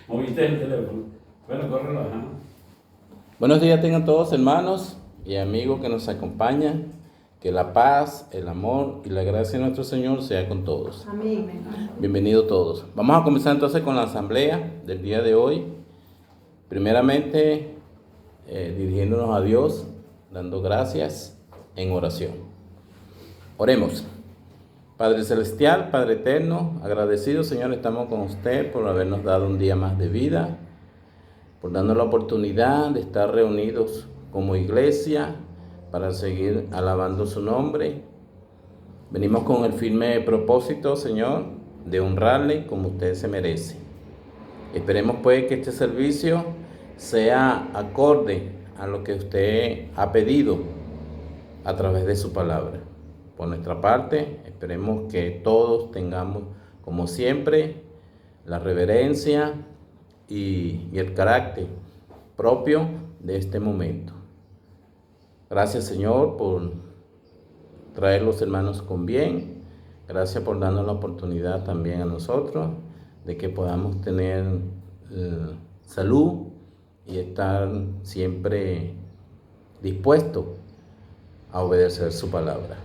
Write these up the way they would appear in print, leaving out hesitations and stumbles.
Moviste el teléfono. Bueno, córrelo, ajá. Buenos días tengan todos hermanos y amigos que nos acompañan. Que la paz, el amor y la gracia de nuestro Señor sea con todos. Amén. Bienvenidos todos. Vamos a comenzar entonces con la asamblea del día de hoy. Primeramente, dirigiéndonos a Dios, dando gracias en oración. Oremos. Padre Celestial, Padre Eterno, agradecidos, Señor, estamos con usted por habernos dado un día más de vida, por darnos la oportunidad de estar reunidos como iglesia para seguir alabando su nombre. Venimos con el firme propósito, Señor, de honrarle como usted se merece. Esperemos pues que este servicio sea acorde a lo que usted ha pedido a través de su palabra. Por nuestra parte, esperemos que todos tengamos, como siempre, la reverencia y el carácter propio de este momento. Gracias, Señor, por traer los hermanos con bien. Gracias por darnos la oportunidad también a nosotros de que podamos tener salud y estar siempre dispuestos a obedecer su palabra.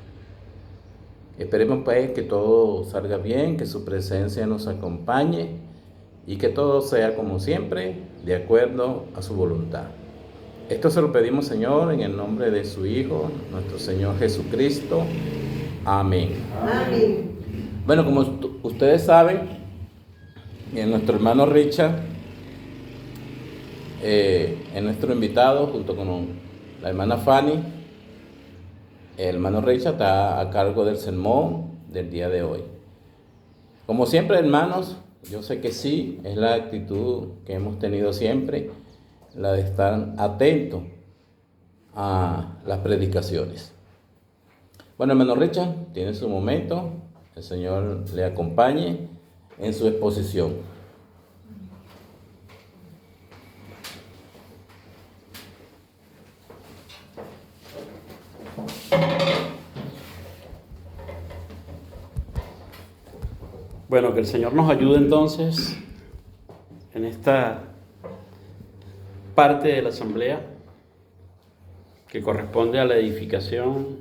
Esperemos pues que todo salga bien, que su presencia nos acompañe y que todo sea como siempre de acuerdo a su voluntad. Esto se lo pedimos, Señor, en el nombre de su Hijo, nuestro Señor Jesucristo. Amén. Amén. Bueno, como ustedes saben, nuestro hermano Richard es nuestro invitado junto con la hermana Fanny. El hermano Richard está a cargo del sermón del día de hoy. Como siempre, hermanos, yo sé que sí, es la actitud que hemos tenido siempre, la de estar atento a las predicaciones. Bueno, hermano Richard, tiene su momento. El Señor le acompañe en su exposición. Bueno, que el Señor nos ayude entonces en esta parte de la asamblea que corresponde a la edificación,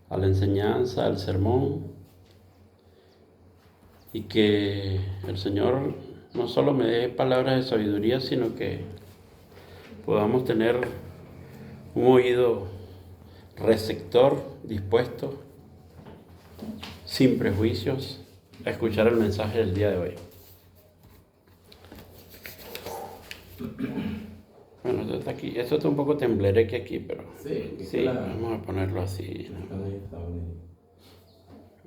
a la enseñanza, al sermón, y que el Señor no solo me dé palabras de sabiduría, sino que podamos tener un oído receptor, dispuesto, sin prejuicios, a escuchar el mensaje del día de hoy. Bueno, esto está aquí. Esto está un poco temblereque aquí, pero sí, vamos a ponerlo así, ¿no?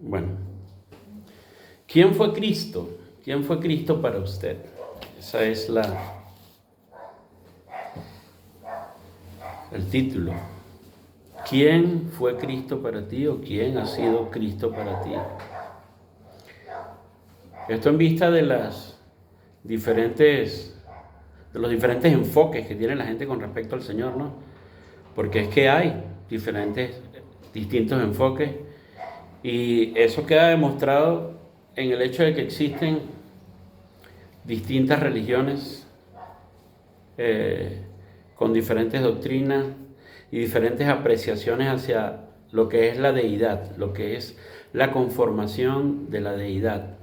Bueno, ¿quién fue Cristo? ¿Quién fue Cristo para usted? Esa es el título. ¿Quién fue Cristo para ti o quién ha sido Cristo para ti? Esto en vista de los diferentes enfoques que tiene la gente con respecto al Señor, ¿no? Porque es que hay distintos enfoques, y eso queda demostrado en el hecho de que existen distintas religiones con diferentes doctrinas y diferentes apreciaciones hacia lo que es la deidad, lo que es la conformación de la deidad.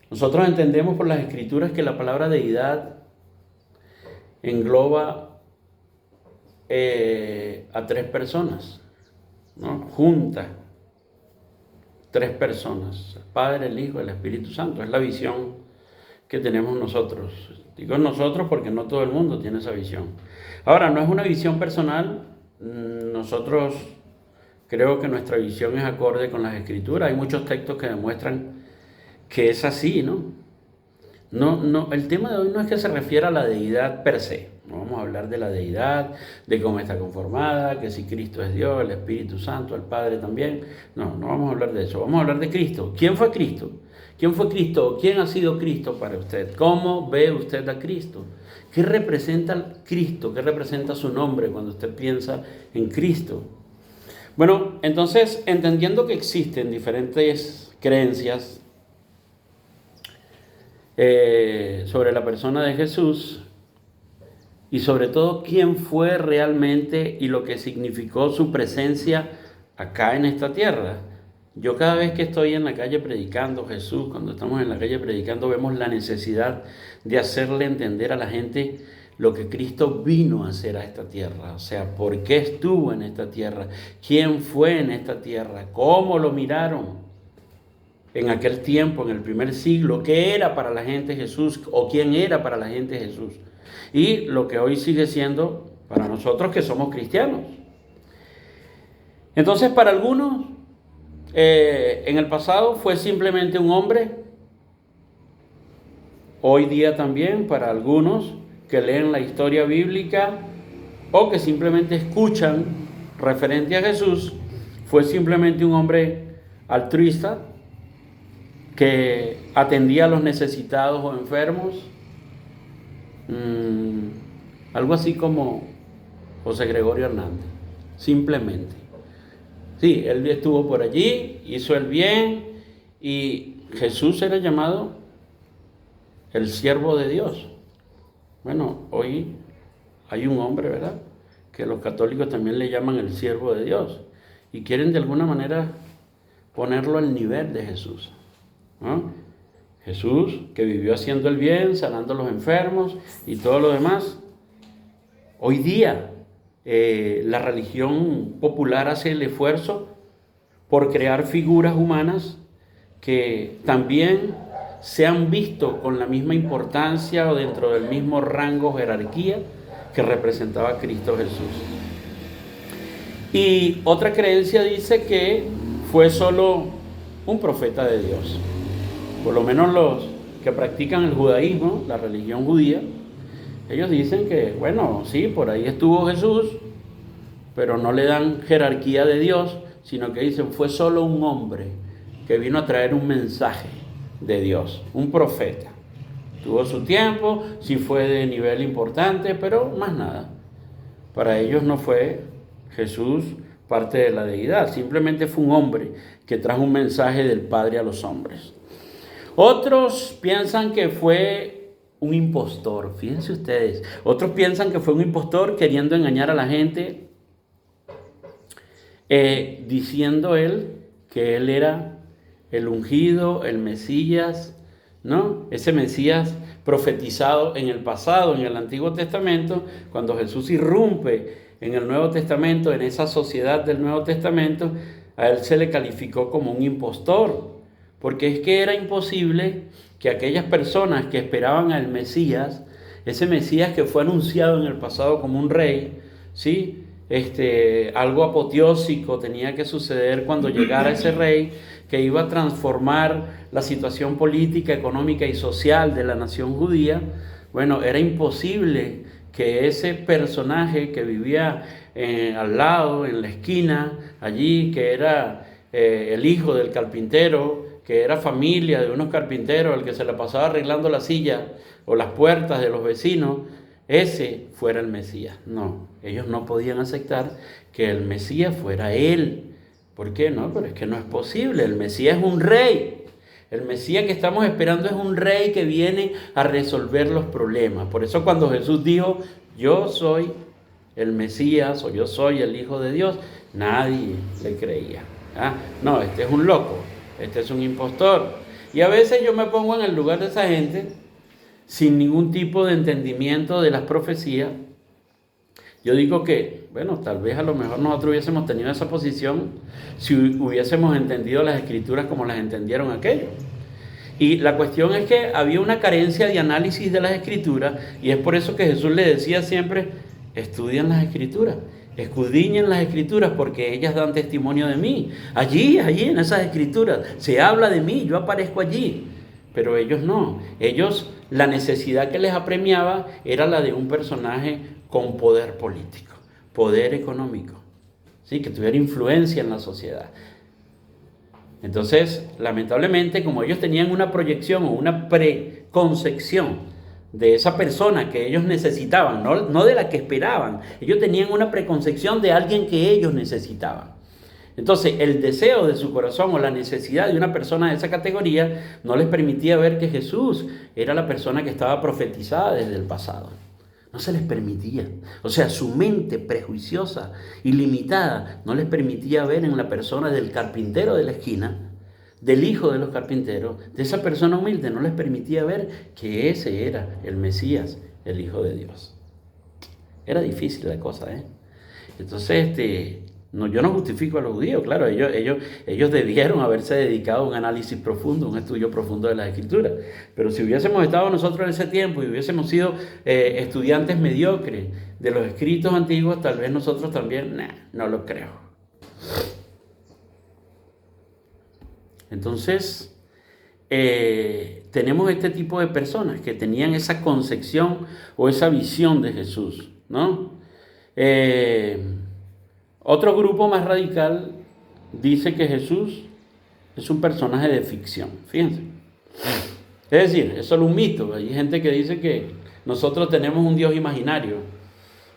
Nosotros entendemos por las Escrituras que la palabra deidad engloba a tres personas, ¿no? Juntas, tres personas, el Padre, el Hijo, el Espíritu Santo. Es la visión que tenemos nosotros. Digo nosotros porque no todo el mundo tiene esa visión. Ahora, no es una visión personal. Nosotros creo que nuestra visión es acorde con las Escrituras. Hay muchos textos que demuestran que es así, ¿no? No, el tema de hoy no es que se refiera a la deidad per se. No vamos a hablar de la deidad, de cómo está conformada, que si Cristo es Dios, el Espíritu Santo, el Padre también. No vamos a hablar de eso. Vamos a hablar de Cristo. ¿Quién fue Cristo? ¿Quién fue Cristo? ¿Quién ha sido Cristo para usted? ¿Cómo ve usted a Cristo? ¿Qué representa Cristo? ¿Qué representa su nombre cuando usted piensa en Cristo? Bueno, entonces, entendiendo que existen diferentes creencias, sobre la persona de Jesús y sobre todo quién fue realmente y lo que significó su presencia acá en esta tierra. Yo cada vez que estoy en la calle predicando, Jesús, cuando estamos en la calle predicando, vemos la necesidad de hacerle entender a la gente lo que Cristo vino a hacer a esta tierra. O sea, por qué estuvo en esta tierra, quién fue en esta tierra, cómo lo miraron en aquel tiempo, en el primer siglo, qué era para la gente Jesús o quién era para la gente Jesús. Y lo que hoy sigue siendo para nosotros que somos cristianos. Entonces, para algunos, en el pasado fue simplemente un hombre. Hoy día también para algunos que leen la historia bíblica o que simplemente escuchan referente a Jesús, fue simplemente un hombre altruista que atendía a los necesitados o enfermos, algo así como José Gregorio Hernández, simplemente. Sí, él estuvo por allí, hizo el bien y Jesús era llamado el siervo de Dios. Bueno, hoy hay un hombre, ¿verdad?, que los católicos también le llaman el siervo de Dios y quieren de alguna manera ponerlo al nivel de Jesús, ¿no? Jesús, que vivió haciendo el bien, sanando a los enfermos y todo lo demás. Hoy día la religión popular hace el esfuerzo por crear figuras humanas que también se han visto con la misma importancia o dentro del mismo rango o jerarquía que representaba Cristo Jesús. Y otra creencia dice que fue solo un profeta de Dios. Por lo menos los que practican el judaísmo, la religión judía, ellos dicen que, bueno, sí, por ahí estuvo Jesús, pero no le dan jerarquía de Dios, sino que dicen fue solo un hombre que vino a traer un mensaje de Dios, un profeta. Tuvo su tiempo, sí fue de nivel importante, pero más nada. Para ellos no fue Jesús parte de la deidad, simplemente fue un hombre que trajo un mensaje del Padre a los hombres. Otros piensan que fue un impostor, fíjense ustedes. Otros piensan que fue un impostor queriendo engañar a la gente, diciendo él que él era el ungido, el Mesías, ¿no? Ese Mesías profetizado en el pasado, en el Antiguo Testamento, cuando Jesús irrumpe en el Nuevo Testamento, en esa sociedad del Nuevo Testamento, a él se le calificó como un impostor, porque es que era imposible que aquellas personas que esperaban al Mesías, ese Mesías que fue anunciado en el pasado como un rey, ¿sí?, algo apoteósico tenía que suceder cuando llegara ese rey que iba a transformar la situación política, económica y social de la nación judía. Bueno, era imposible que ese personaje que vivía al lado, en la esquina, allí, que era el hijo del carpintero, que era familia de unos carpinteros, el que se la pasaba arreglando la silla o las puertas de los vecinos, ese fuera el Mesías. No, ellos no podían aceptar que el Mesías fuera él. ¿Por qué? No, pero es que no es posible. El Mesías es un rey. El Mesías que estamos esperando es un rey que viene a resolver los problemas. Por eso cuando Jesús dijo, yo soy el Mesías o yo soy el Hijo de Dios, nadie le creía. No, este es un loco, este es un impostor. Y a veces yo me pongo en el lugar de esa gente sin ningún tipo de entendimiento de las profecías. Yo digo que, bueno, tal vez a lo mejor nosotros hubiésemos tenido esa posición si hubiésemos entendido las Escrituras como las entendieron aquellos. Y la cuestión es que había una carencia de análisis de las Escrituras, y es por eso que Jesús le decía siempre, estudien las Escrituras, escudriñen las Escrituras, porque ellas dan testimonio de mí. Allí en esas Escrituras se habla de mí, yo aparezco allí. Pero ellos no, ellos, la necesidad que les apremiaba era la de un personaje con poder político, poder económico, ¿sí?, que tuviera influencia en la sociedad. Entonces, lamentablemente, como ellos tenían una proyección o una preconcepción de esa persona que ellos necesitaban, no de la que esperaban, ellos tenían una preconcepción de alguien que ellos necesitaban. Entonces, el deseo de su corazón o la necesidad de una persona de esa categoría no les permitía ver que Jesús era la persona que estaba profetizada desde el pasado. No se les permitía. O sea, su mente prejuiciosa y limitada no les permitía ver en la persona del carpintero de la esquina, del hijo de los carpinteros, de esa persona humilde, no les permitía ver que ese era el Mesías, el Hijo de Dios. Era difícil la cosa, ¿eh? Entonces, yo no justifico a los judíos, claro, ellos debieron haberse dedicado a un análisis profundo, un estudio profundo de las Escrituras. Pero si hubiésemos estado nosotros en ese tiempo y hubiésemos sido estudiantes mediocres de los escritos antiguos, tal vez nosotros también, no lo creo. Entonces, tenemos este tipo de personas que tenían esa concepción o esa visión de Jesús, ¿no? Otro grupo más radical dice que Jesús es un personaje de ficción, fíjense. Es decir, es solo un mito. Hay gente que dice que nosotros tenemos un Dios imaginario,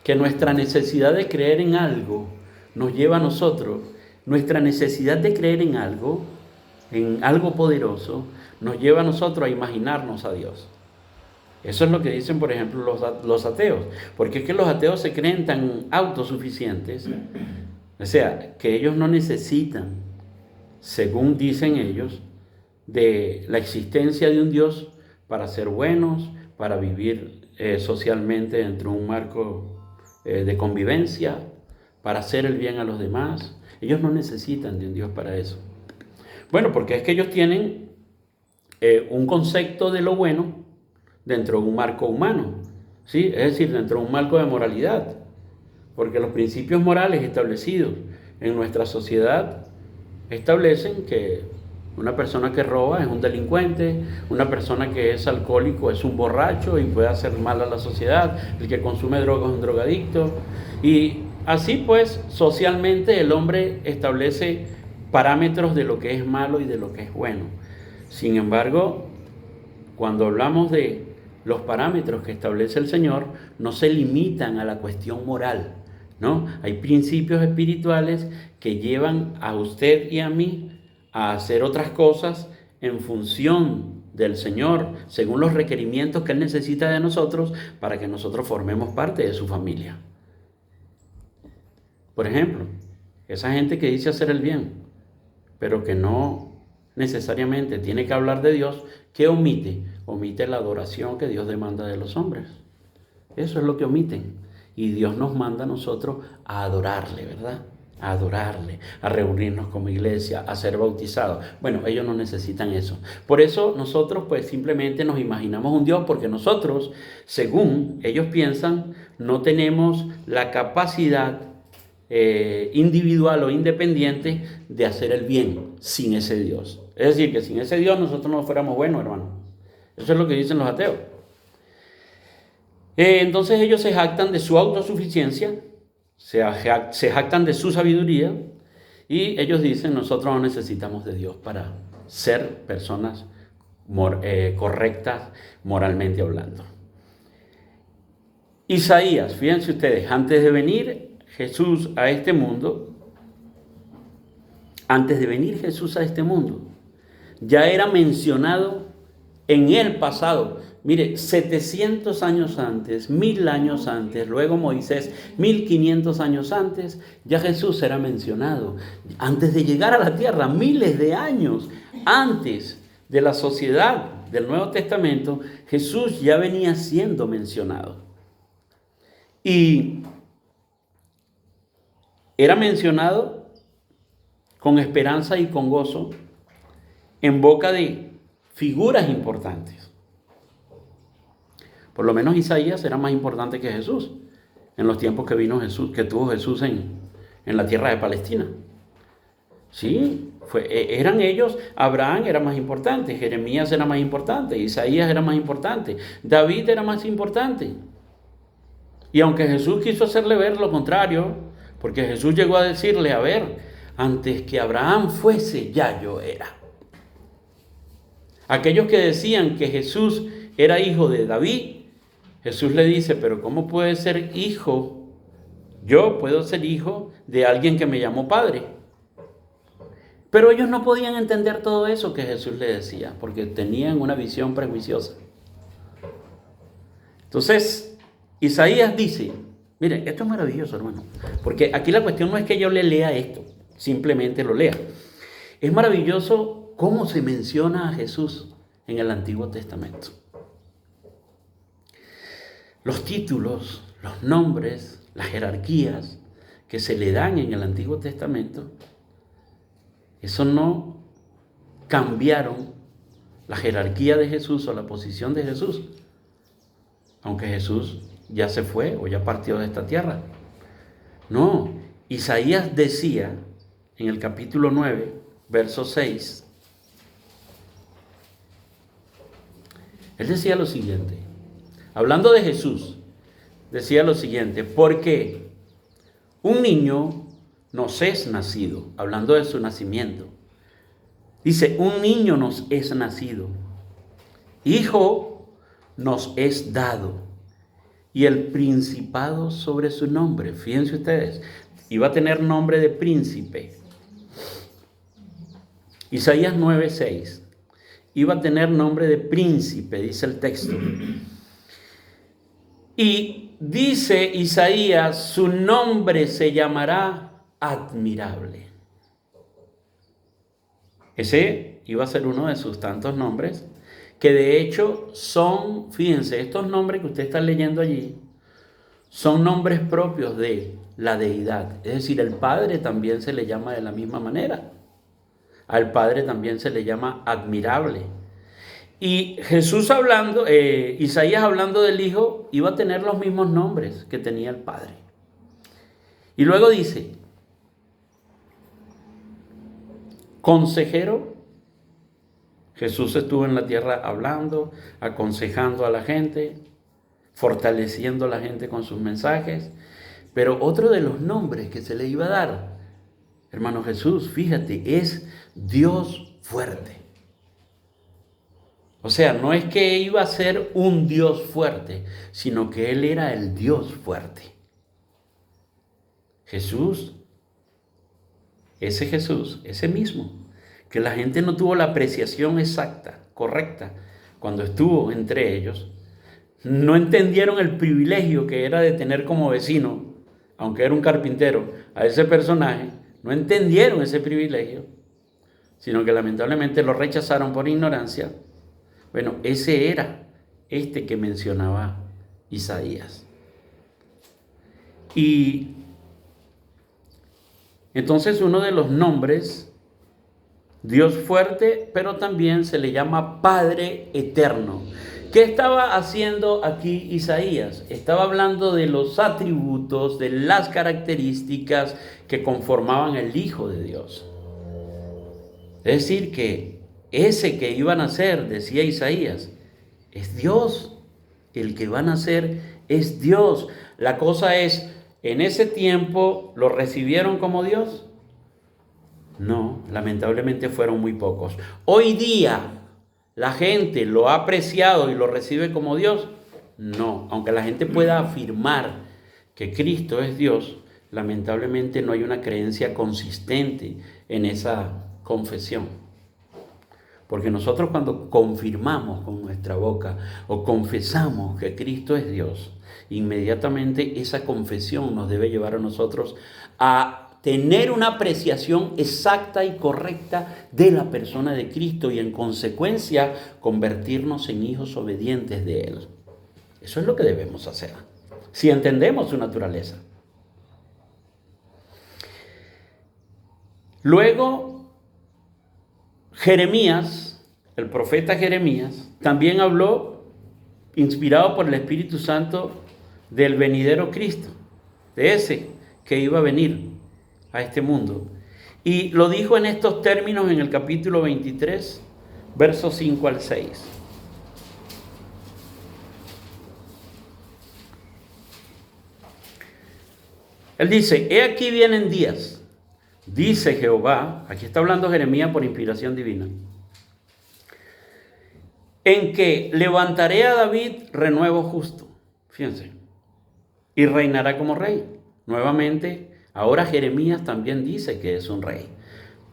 que nuestra necesidad de creer en algo nos lleva a nosotros, nuestra necesidad de creer en algo poderoso, nos lleva a nosotros a imaginarnos a Dios. Eso es lo que dicen, por ejemplo, los ateos. Porque es que los ateos se creen tan autosuficientes, o sea, que ellos no necesitan, según dicen ellos, de la existencia de un Dios para ser buenos, para vivir socialmente dentro de un marco de convivencia, para hacer el bien a los demás. Ellos no necesitan de un Dios para eso. Bueno, porque es que ellos tienen un concepto de lo bueno dentro de un marco humano, ¿sí? Es decir, dentro de un marco de moralidad. Porque los principios morales establecidos en nuestra sociedad establecen que una persona que roba es un delincuente, una persona que es alcohólico es un borracho y puede hacer mal a la sociedad, el que consume drogas es un drogadicto. Y así pues, socialmente el hombre establece parámetros de lo que es malo y de lo que es bueno. Sin embargo, cuando hablamos de los parámetros que establece el Señor, no se limitan a la cuestión moral, ¿no? Hay principios espirituales que llevan a usted y a mí a hacer otras cosas en función del Señor, según los requerimientos que Él necesita de nosotros para que nosotros formemos parte de su familia. Por ejemplo, esa gente que dice hacer el bien, pero que no necesariamente tiene que hablar de Dios, ¿qué omite? Omite la adoración que Dios demanda de los hombres. Eso es lo que omiten. Y Dios nos manda a nosotros a adorarle, ¿verdad? A adorarle, a reunirnos como iglesia, a ser bautizados. Bueno, ellos no necesitan eso. Por eso nosotros pues simplemente nos imaginamos un Dios, porque nosotros, según ellos piensan, no tenemos la capacidad individual o independiente de hacer el bien sin ese Dios. Es decir, que sin ese Dios nosotros no fuéramos buenos, hermano. Eso es lo que dicen los ateos. Entonces ellos se jactan de su autosuficiencia, se jactan de su sabiduría, y ellos dicen: nosotros no necesitamos de Dios para ser personas correctas moralmente hablando. Isaías, fíjense ustedes, antes de venir Jesús a este mundo, ya era mencionado en el pasado. Mire, 700 años antes, 1000 años antes, luego Moisés, 1500 años antes, ya Jesús era mencionado. Antes de llegar a la tierra, miles de años antes de la sociedad del Nuevo Testamento, Jesús ya venía siendo mencionado. Y era mencionado con esperanza y con gozo en boca de figuras importantes. Por lo menos Isaías era más importante que Jesús en los tiempos que vino Jesús, que tuvo Jesús en la tierra de Palestina. Sí, eran ellos. Abraham era más importante, Jeremías era más importante, Isaías era más importante, David era más importante. Y aunque Jesús quiso hacerle ver lo contrario, porque Jesús llegó a decirle: a ver, antes que Abraham fuese, ya yo era. Aquellos que decían que Jesús era hijo de David, Jesús le dice: pero ¿cómo puede ser hijo? Yo puedo ser hijo de alguien que me llamó padre. Pero ellos no podían entender todo eso que Jesús les decía, porque tenían una visión prejuiciosa. Entonces, Isaías dice, miren, esto es maravilloso, hermano, porque aquí la cuestión no es que yo le lea esto, simplemente lo lea. Es maravilloso cómo se menciona a Jesús en el Antiguo Testamento. Los títulos, los nombres, las jerarquías que se le dan en el Antiguo Testamento, eso no cambiaron la jerarquía de Jesús o la posición de Jesús, aunque Jesús ya se fue o ya partió de esta tierra. No, Isaías decía en el capítulo 9, verso 6, él decía lo siguiente, hablando de Jesús, decía lo siguiente, porque un niño nos es nacido, hablando de su nacimiento. Dice, un niño nos es nacido, hijo nos es dado, y el principado sobre su nombre. Fíjense ustedes, iba a tener nombre de príncipe. Isaías 9:6, iba a tener nombre de príncipe, dice el texto. Y dice Isaías, su nombre se llamará admirable. Ese iba a ser uno de sus tantos nombres, que de hecho son, fíjense, estos nombres que usted está leyendo allí, son nombres propios de la deidad. Es decir, el Padre también se le llama de la misma manera. Al Padre también se le llama admirable. Y Jesús hablando, Isaías hablando del Hijo, iba a tener los mismos nombres que tenía el Padre. Y luego dice, consejero. Jesús estuvo en la tierra hablando, aconsejando a la gente, fortaleciendo a la gente con sus mensajes. Pero otro de los nombres que se le iba a dar, hermano Jesús, fíjate, es Dios fuerte. O sea, no es que iba a ser un Dios fuerte, sino que Él era el Dios fuerte. Jesús, ese mismo, que la gente no tuvo la apreciación exacta, correcta, cuando estuvo entre ellos, no entendieron el privilegio que era de tener como vecino, aunque era un carpintero, a ese personaje, no entendieron ese privilegio, sino que lamentablemente lo rechazaron por ignorancia. Bueno, ese era este que mencionaba Isaías. Y entonces uno de los nombres, Dios fuerte, pero también se le llama Padre eterno. ¿Qué estaba haciendo aquí Isaías? Estaba hablando de los atributos, de las características que conformaban el Hijo de Dios. Es decir, que ese que iba a nacer, decía Isaías, es Dios. El que va a nacer es Dios. La cosa es, ¿en ese tiempo lo recibieron como Dios? No, lamentablemente fueron muy pocos. Hoy día, ¿la gente lo ha apreciado y lo recibe como Dios? No, aunque la gente pueda afirmar que Cristo es Dios, lamentablemente no hay una creencia consistente en esa confesión. Porque nosotros cuando confirmamos con nuestra boca o confesamos que Cristo es Dios, inmediatamente esa confesión nos debe llevar a nosotros a tener una apreciación exacta y correcta de la persona de Cristo y en consecuencia convertirnos en hijos obedientes de Él. Eso es lo que debemos hacer, si entendemos su naturaleza. Luego, Jeremías, el profeta Jeremías, también habló, inspirado por el Espíritu Santo, del venidero Cristo, de ese que iba a venir a este mundo. Y lo dijo en estos términos en el capítulo 23, versos 5 al 6. Él dice, he aquí vienen días, dice Jehová, aquí está hablando Jeremías por inspiración divina, en que levantaré a David renuevo justo, fíjense, y reinará como rey. Nuevamente, ahora Jeremías también dice que es un rey.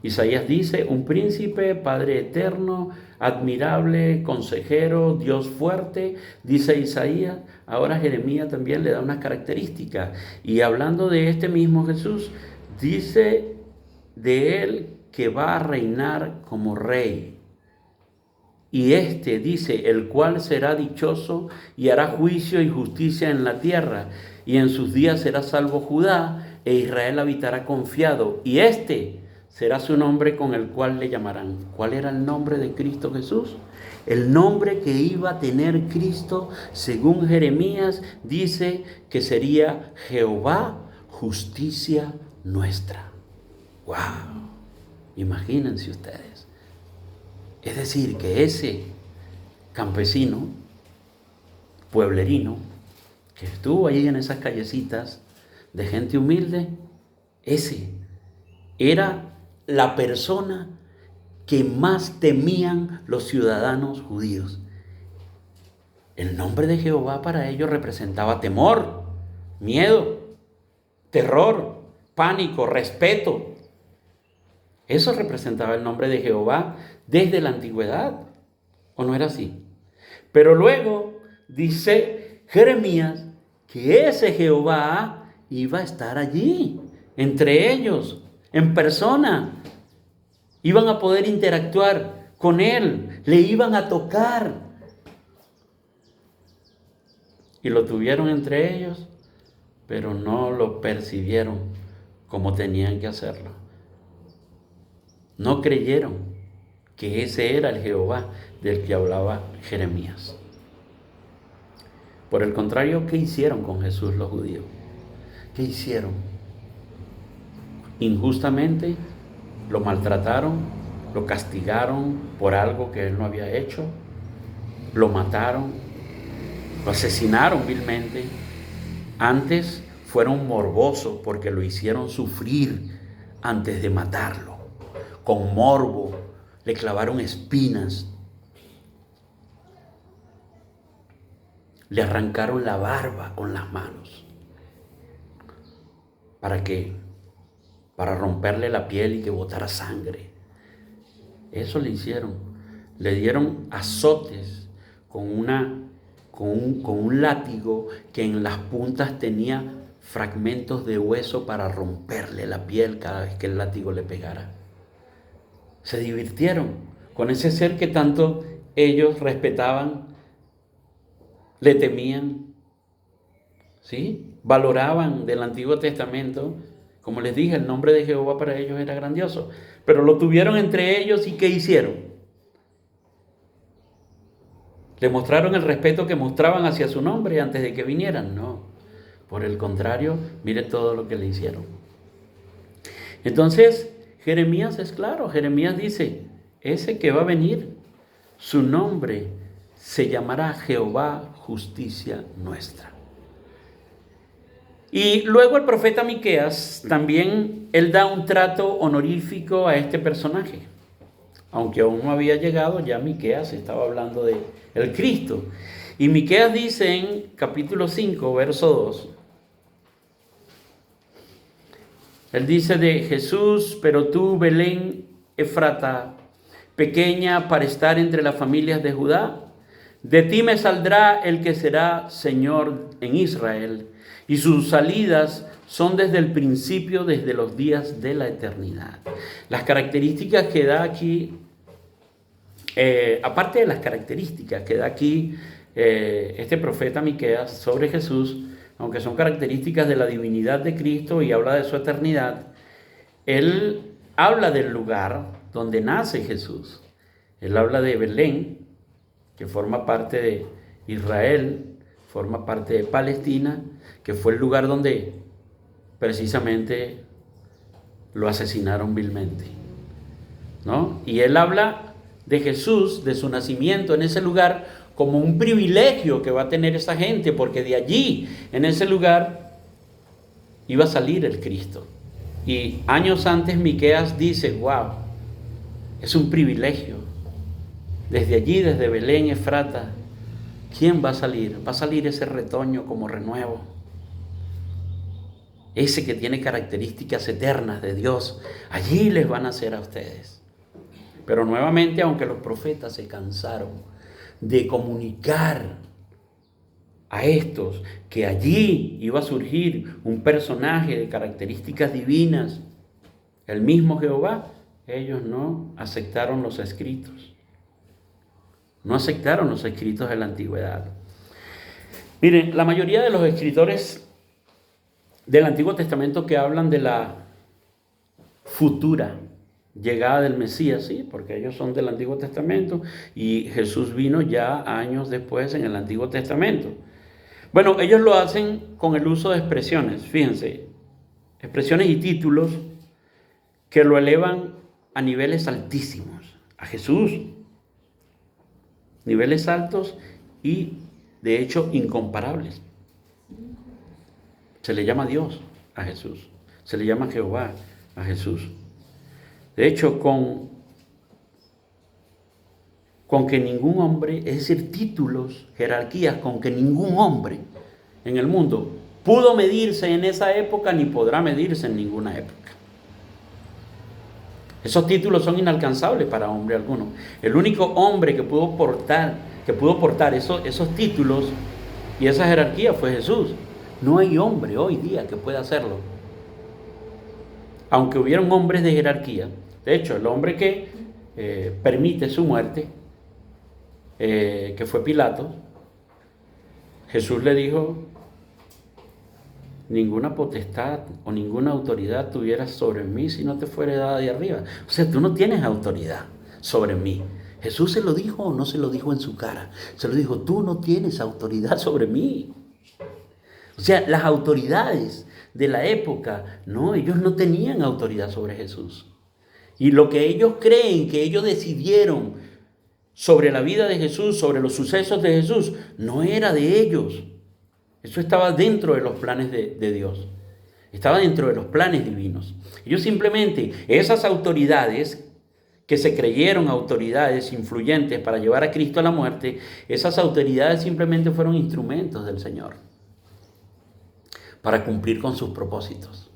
Isaías dice, un príncipe, Padre eterno, admirable, consejero, Dios fuerte, dice Isaías. Ahora Jeremías también le da unas características. Y hablando de este mismo Jesús, dice de él que va a reinar como rey. Y dice, el cual será dichoso y hará juicio y justicia en la tierra. Y en sus días será salvo Judá e Israel habitará confiado. Y será su nombre con el cual le llamarán. ¿Cuál era el nombre de Cristo Jesús? El nombre que iba a tener Cristo, según Jeremías, dice que sería Jehová, justicia nuestra. ¡Wow! Imagínense ustedes. Es decir, que ese campesino, pueblerino, que estuvo ahí en esas callecitas de gente humilde, ese era la persona que más temían los ciudadanos judíos. El nombre de Jehová para ellos representaba temor, miedo, terror, pánico, respeto. Eso representaba el nombre de Jehová desde la antigüedad, ¿o no era así? Pero luego dice Jeremías que ese Jehová iba a estar allí, entre ellos, en persona. Iban a poder interactuar con él, le iban a tocar. Y lo tuvieron entre ellos, pero no lo percibieron como tenían que hacerlo. No creyeron que ese era el Jehová del que hablaba Jeremías. Por el contrario, ¿qué hicieron con Jesús los judíos? ¿Qué hicieron? Injustamente lo maltrataron, lo castigaron por algo que él no había hecho, lo mataron, lo asesinaron vilmente. Antes fueron morbosos porque lo hicieron sufrir antes de matarlo. Con morbo le clavaron espinas, le arrancaron la barba con las manos. ¿Para qué? Para romperle la piel y que botara sangre. Eso le hicieron. Le dieron azotes con un látigo que en las puntas tenía fragmentos de hueso para romperle la piel cada vez que el látigo le pegara. Se divirtieron con ese ser que tanto ellos respetaban, le temían, ¿sí? Valoraban del Antiguo Testamento. Como les dije, el nombre de Jehová para ellos era grandioso, pero lo tuvieron entre ellos. ¿Y qué hicieron? ¿Le mostraron el respeto que mostraban hacia su nombre antes de que vinieran? No, por el contrario, mire todo lo que le hicieron. Entonces, Jeremías es claro. Jeremías dice, ese que va a venir, su nombre se llamará Jehová, justicia nuestra. Y luego el profeta Miqueas también, él da un trato honorífico a este personaje. Aunque aún no había llegado, ya Miqueas estaba hablando de el Cristo. Y Miqueas dice en capítulo 5, verso 2, él dice de Jesús, pero tú, Belén Efrata, pequeña para estar entre las familias de Judá, de ti me saldrá el que será Señor en Israel, y sus salidas son desde el principio, desde los días de la eternidad. Las características que da aquí, aparte de las características que da aquí este profeta Miqueas sobre Jesús, aunque son características de la divinidad de Cristo y habla de su eternidad, él habla del lugar donde nace Jesús. Él habla de Belén, que forma parte de Israel, forma parte de Palestina, que fue el lugar donde precisamente lo asesinaron vilmente, ¿no? Y él habla de Jesús, de su nacimiento en ese lugar, como un privilegio que va a tener esa gente, porque de allí, en ese lugar, iba a salir el Cristo. Y años antes Miqueas dice, wow, es un privilegio. Desde allí, desde Belén, Efrata, ¿quién va a salir? Va a salir ese retoño como renuevo. ese que tiene características eternas de Dios, allí les van a hacer a ustedes. Pero nuevamente, aunque los profetas se cansaron de comunicar a estos que allí iba a surgir un personaje de características divinas, el mismo Jehová, ellos no aceptaron los escritos. No aceptaron los escritos de la antigüedad. Miren, la mayoría de los escritores del Antiguo Testamento que hablan de la futura llegada del Mesías, sí, porque ellos son del Antiguo Testamento y Jesús vino ya años después en el Antiguo Testamento. Bueno, ellos lo hacen con el uso de expresiones, fíjense, expresiones y títulos que lo elevan a niveles altísimos, a Jesús, niveles altos y de hecho incomparables. Se le llama Dios a Jesús, se le llama Jehová a Jesús. De hecho, con que ningún hombre, es decir, títulos, jerarquías, con que ningún hombre en el mundo pudo medirse en esa época ni podrá medirse en ninguna época. Esos títulos son inalcanzables para hombre alguno. El único hombre que pudo portar esos títulos y esa jerarquía fue Jesús. No hay hombre hoy día que pueda hacerlo. Aunque hubieron hombres de jerarquía. De hecho, el hombre que permite su muerte, que fue Pilato, Jesús le dijo: ninguna potestad o ninguna autoridad tuvieras sobre mí si no te fuera dada de arriba. O sea, tú no tienes autoridad sobre mí. Jesús se lo dijo o no se lo dijo en su cara. Se lo dijo: tú no tienes autoridad sobre mí. O sea, las autoridades de la época, no, ellos no tenían autoridad sobre Jesús. Y lo que ellos creen, que ellos decidieron sobre la vida de Jesús, sobre los sucesos de Jesús, no era de ellos. Eso estaba dentro de los planes de Dios. Estaba dentro de los planes divinos. Ellos simplemente, esas autoridades que se creyeron autoridades influyentes para llevar a Cristo a la muerte, esas autoridades simplemente fueron instrumentos del Señor para cumplir con sus propósitos.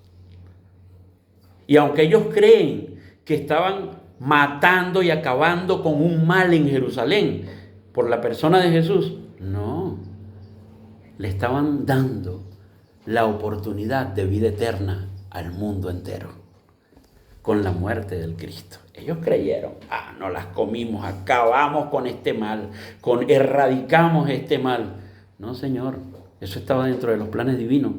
Y aunque ellos creen que estaban matando y acabando con un mal en Jerusalén por la persona de Jesús, no, le estaban dando la oportunidad de vida eterna al mundo entero con la muerte del Cristo. Ellos creyeron: no las comimos, acabamos con este mal, erradicamos este mal. No, Señor, eso estaba dentro de los planes divinos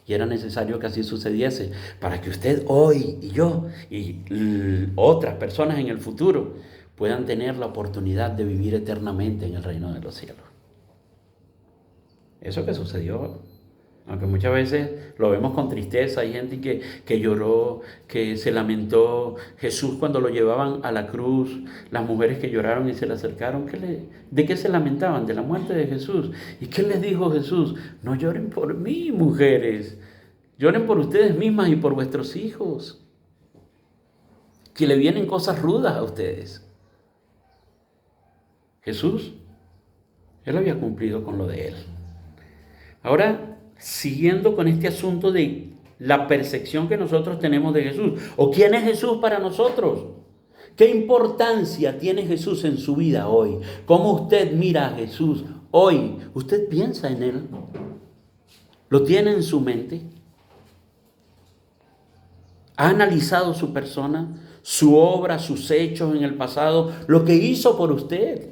y era necesario que así sucediese para que usted hoy y yo y otras personas en el futuro puedan tener la oportunidad de vivir eternamente en el reino de los cielos. Eso que sucedió, aunque muchas veces lo vemos con tristeza, hay gente que lloró, que se lamentó. Jesús, cuando lo llevaban a la cruz, las mujeres que lloraron y se le acercaron, ¿de qué se lamentaban? De la muerte de Jesús. ¿Y qué les dijo Jesús? No lloren por mí, mujeres, lloren por ustedes mismas y por vuestros hijos, que le vienen cosas rudas a ustedes. Jesús, Él había cumplido con lo de Él. Ahora, siguiendo con este asunto de la percepción que nosotros tenemos de Jesús, o quién es Jesús para nosotros, qué importancia tiene Jesús en su vida hoy, cómo usted mira a Jesús hoy, usted piensa en Él, lo tiene en su mente, ha analizado su persona, su obra, sus hechos en el pasado, lo que hizo por usted.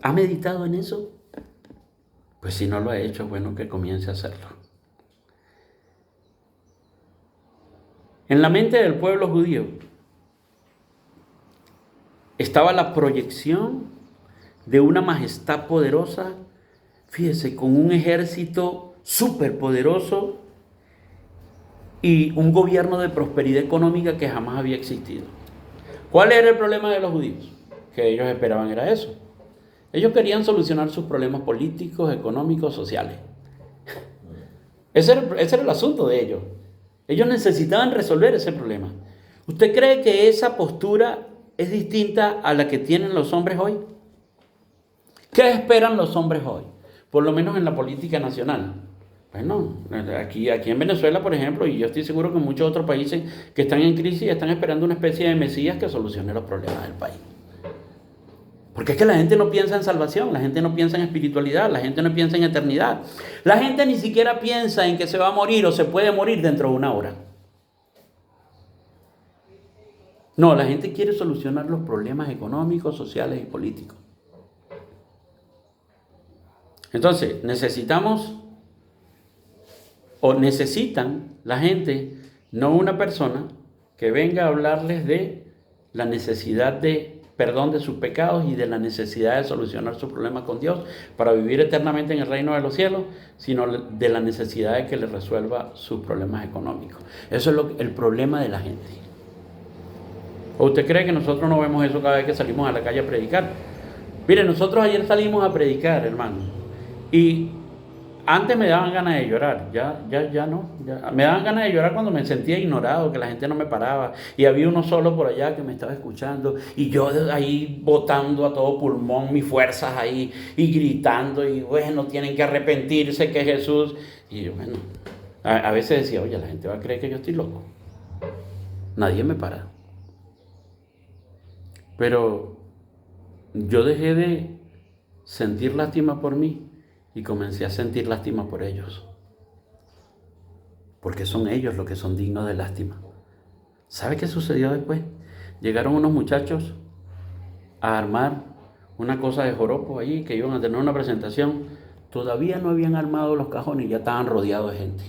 ¿Ha meditado en eso? Pues si no lo ha hecho, bueno, que comience a hacerlo. En la mente del pueblo judío estaba la proyección de una majestad poderosa, fíjese, con un ejército superpoderoso y un gobierno de prosperidad económica que jamás había existido. ¿Cuál era el problema de los judíos? Que ellos esperaban era eso. Ellos querían solucionar sus problemas políticos, económicos, sociales. Ese era el asunto de ellos. Ellos necesitaban resolver ese problema. ¿Usted cree que esa postura es distinta a la que tienen los hombres hoy? ¿Qué esperan los hombres hoy? Por lo menos en la política nacional. Bueno, aquí en Venezuela, por ejemplo, y yo estoy seguro que en muchos otros países que están en crisis están esperando una especie de Mesías que solucione los problemas del país. Porque es que la gente no piensa en salvación, la gente no piensa en espiritualidad, la gente no piensa en eternidad. La gente ni siquiera piensa en que se va a morir o se puede morir dentro de una hora. No, la gente quiere solucionar los problemas económicos, sociales y políticos. Entonces, necesitan la gente, no una persona que venga a hablarles de la necesidad de perdón de sus pecados y de la necesidad de solucionar sus problemas con Dios para vivir eternamente en el reino de los cielos, sino de la necesidad de que les resuelva sus problemas económicos. Eso es el problema de la gente. ¿O usted cree que nosotros no vemos eso cada vez que salimos a la calle a predicar? Mire, nosotros ayer salimos a predicar, hermano, y antes me daban ganas de llorar, ya no. Me daban ganas de llorar cuando me sentía ignorado, que la gente no me paraba. Y había uno solo por allá que me estaba escuchando. Y yo ahí botando a todo pulmón mis fuerzas ahí y gritando. Y bueno, tienen que arrepentirse que Jesús... Y bueno, a veces decía, oye, la gente va a creer que yo estoy loco. Nadie me para. Pero yo dejé de sentir lástima por mí y comencé a sentir lástima por ellos. Porque son ellos los que son dignos de lástima. ¿Sabe qué sucedió después? Llegaron unos muchachos a armar una cosa de joropo ahí, que iban a tener una presentación. Todavía no habían armado los cajones y ya estaban rodeados de gente.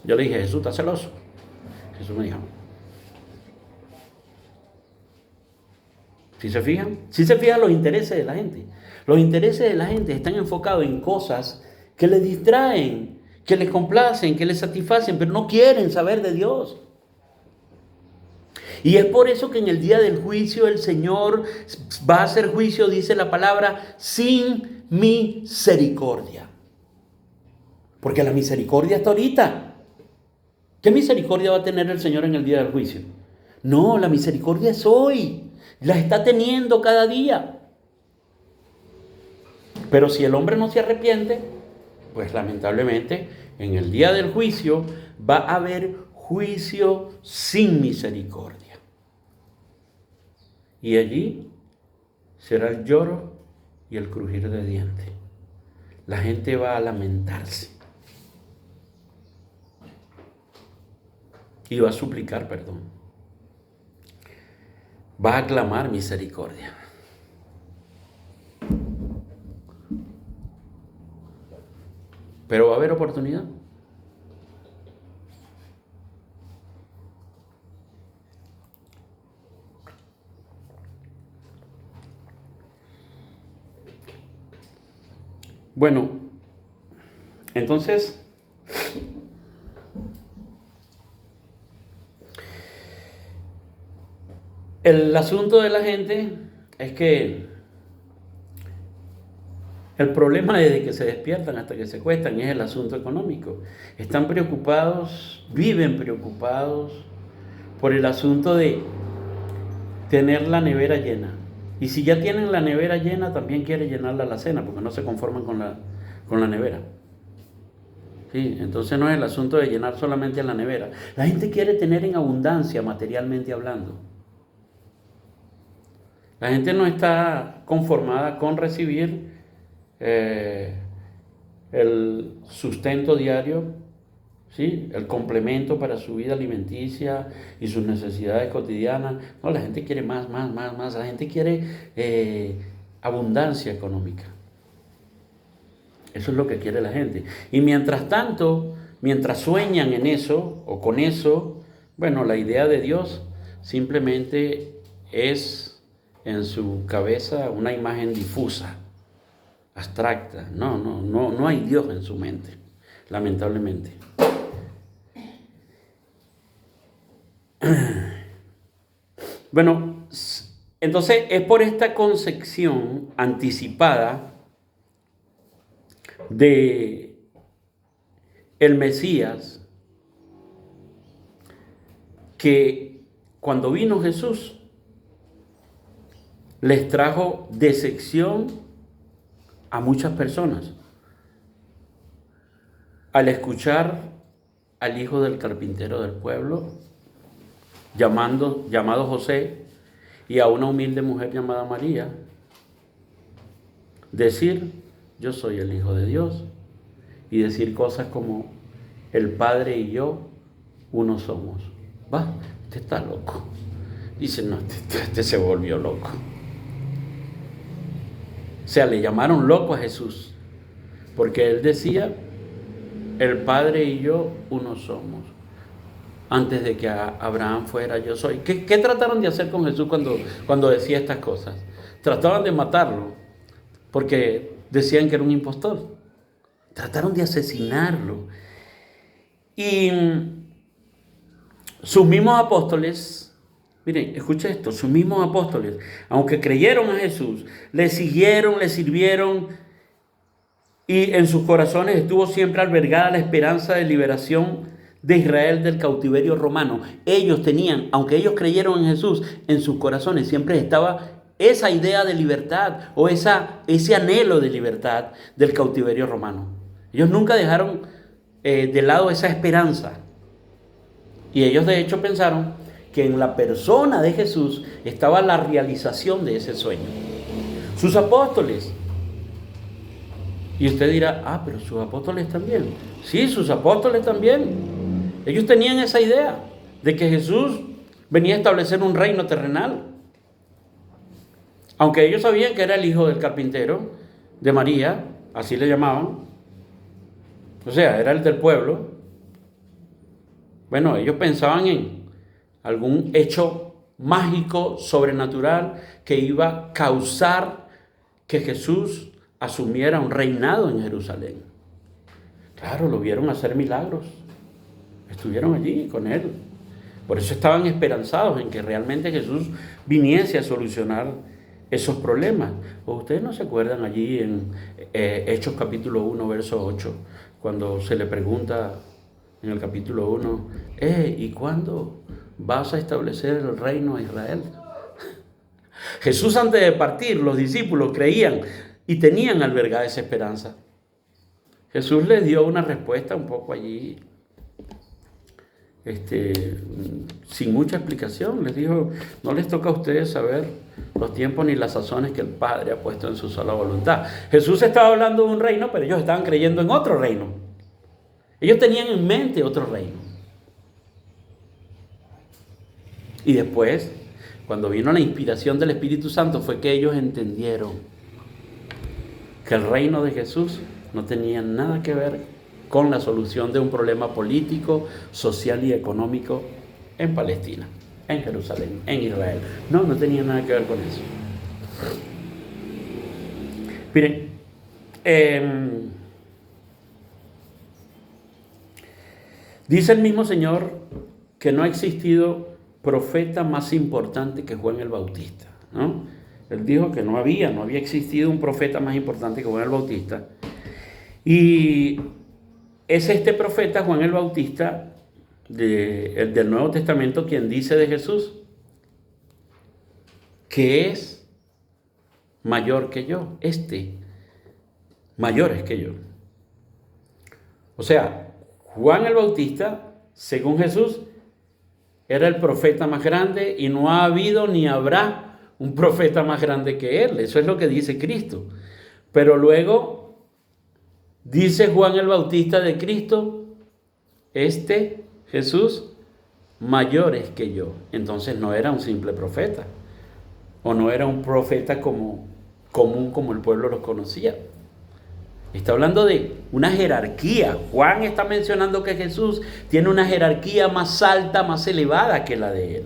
Yo le dije, Jesús, ¿estás celoso? Jesús me dijo, ¿sí se fijan? ¿Sí se fijan los intereses de la gente? Los intereses de la gente están enfocados en cosas que les distraen, que les complacen, que les satisfacen, pero no quieren saber de Dios. Y es por eso que en el día del juicio el Señor va a hacer juicio, dice la palabra, sin misericordia. Porque la misericordia está ahorita. ¿Qué misericordia va a tener el Señor en el día del juicio? No, la misericordia es hoy. La está teniendo cada día. Pero si el hombre no se arrepiente, pues lamentablemente en el día del juicio va a haber juicio sin misericordia. Y allí será el lloro y el crujir de dientes. La gente va a lamentarse y va a suplicar perdón. Va a clamar misericordia. Pero va a haber oportunidad. Bueno, entonces, el asunto de la gente es que el problema desde que se despiertan hasta que se acuestan es el asunto económico. Están preocupados, viven preocupados por el asunto de tener la nevera llena. Y si ya tienen la nevera llena, también quieren llenarla a la cena, porque no se conforman con la nevera. Sí, entonces no es el asunto de llenar solamente la nevera. La gente quiere tener en abundancia, materialmente hablando. La gente no está conformada con recibir el sustento diario, ¿sí? El complemento para su vida alimenticia y sus necesidades cotidianas. No, la gente quiere más. La gente quiere abundancia económica. Eso es lo que quiere la gente. Y mientras tanto, mientras sueñan en eso o con eso, bueno, la idea de Dios simplemente es en su cabeza una imagen difusa, abstracta. No hay Dios en su mente, lamentablemente. Bueno, entonces es por esta concepción anticipada de el Mesías que cuando vino Jesús les trajo decepción a muchas personas. al escuchar al hijo del carpintero del pueblo, llamado José, y a una humilde mujer llamada María, decir, yo soy el Hijo de Dios, y decir cosas como, el Padre y yo, uno somos. Va, este está loco. Dice, no, este se volvió loco. O sea, le llamaron loco a Jesús, porque él decía, el Padre y yo, uno somos. Antes de que Abraham fuera, yo soy. ¿Qué trataron de hacer con Jesús cuando decía estas cosas? Trataban de matarlo, porque decían que era un impostor. Trataron de asesinarlo. Y sus mismos apóstoles, miren, escucha esto, sus mismos apóstoles, aunque creyeron a Jesús, le siguieron, le sirvieron, y en sus corazones estuvo siempre albergada la esperanza de liberación de Israel del cautiverio romano. Ellos tenían, aunque ellos creyeron en Jesús, en sus corazones siempre estaba esa idea de libertad o ese anhelo de libertad del cautiverio romano. Ellos nunca dejaron de lado esa esperanza. Y ellos de hecho pensaron que en la persona de Jesús estaba la realización de ese sueño. Sus apóstoles. Y usted dirá, pero sus apóstoles también. Sí, sus apóstoles también. Ellos tenían esa idea de que Jesús venía a establecer un reino terrenal. Aunque ellos sabían que era el hijo del carpintero, de María, así le llamaban. O sea, era el del pueblo. Bueno, ellos pensaban en algún hecho mágico, sobrenatural, que iba a causar que Jesús asumiera un reinado en Jerusalén. Claro, lo vieron hacer milagros. Estuvieron allí con él. Por eso estaban esperanzados en que realmente Jesús viniese a solucionar esos problemas. ¿O ustedes no se acuerdan allí en Hechos capítulo 1, verso 8, cuando se le pregunta en el capítulo 1, ¿y cuándo vas a establecer el reino a Israel? Jesús, antes de partir, los discípulos creían y tenían albergada esa esperanza. Jesús les dio una respuesta un poco allí, sin mucha explicación. Les dijo, no les toca a ustedes saber los tiempos ni las sazones que el Padre ha puesto en su sola voluntad. Jesús estaba hablando de un reino, pero ellos estaban creyendo en otro reino. Ellos tenían en mente otro reino. Y después, cuando vino la inspiración del Espíritu Santo, fue que ellos entendieron que el reino de Jesús no tenía nada que ver con la solución de un problema político, social y económico en Palestina, en Jerusalén, en Israel. No tenía nada que ver con eso. Miren, dice el mismo Señor que no ha existido profeta más importante que Juan el Bautista, ¿no? Él dijo que no había existido un profeta más importante que Juan el Bautista. Y es este profeta, Juan el Bautista, del Nuevo Testamento, quien dice de Jesús que es mayor que yo. Mayores que yo. O sea, Juan el Bautista, según Jesús, era el profeta más grande y no ha habido ni habrá un profeta más grande que él. Eso es lo que dice Cristo. Pero luego dice Juan el Bautista de Cristo, Jesús, mayores que yo. Entonces no era un simple profeta, o no era un profeta común como el pueblo los conocía. Está hablando de una jerarquía. Juan está mencionando que Jesús tiene una jerarquía más alta, más elevada que la de él.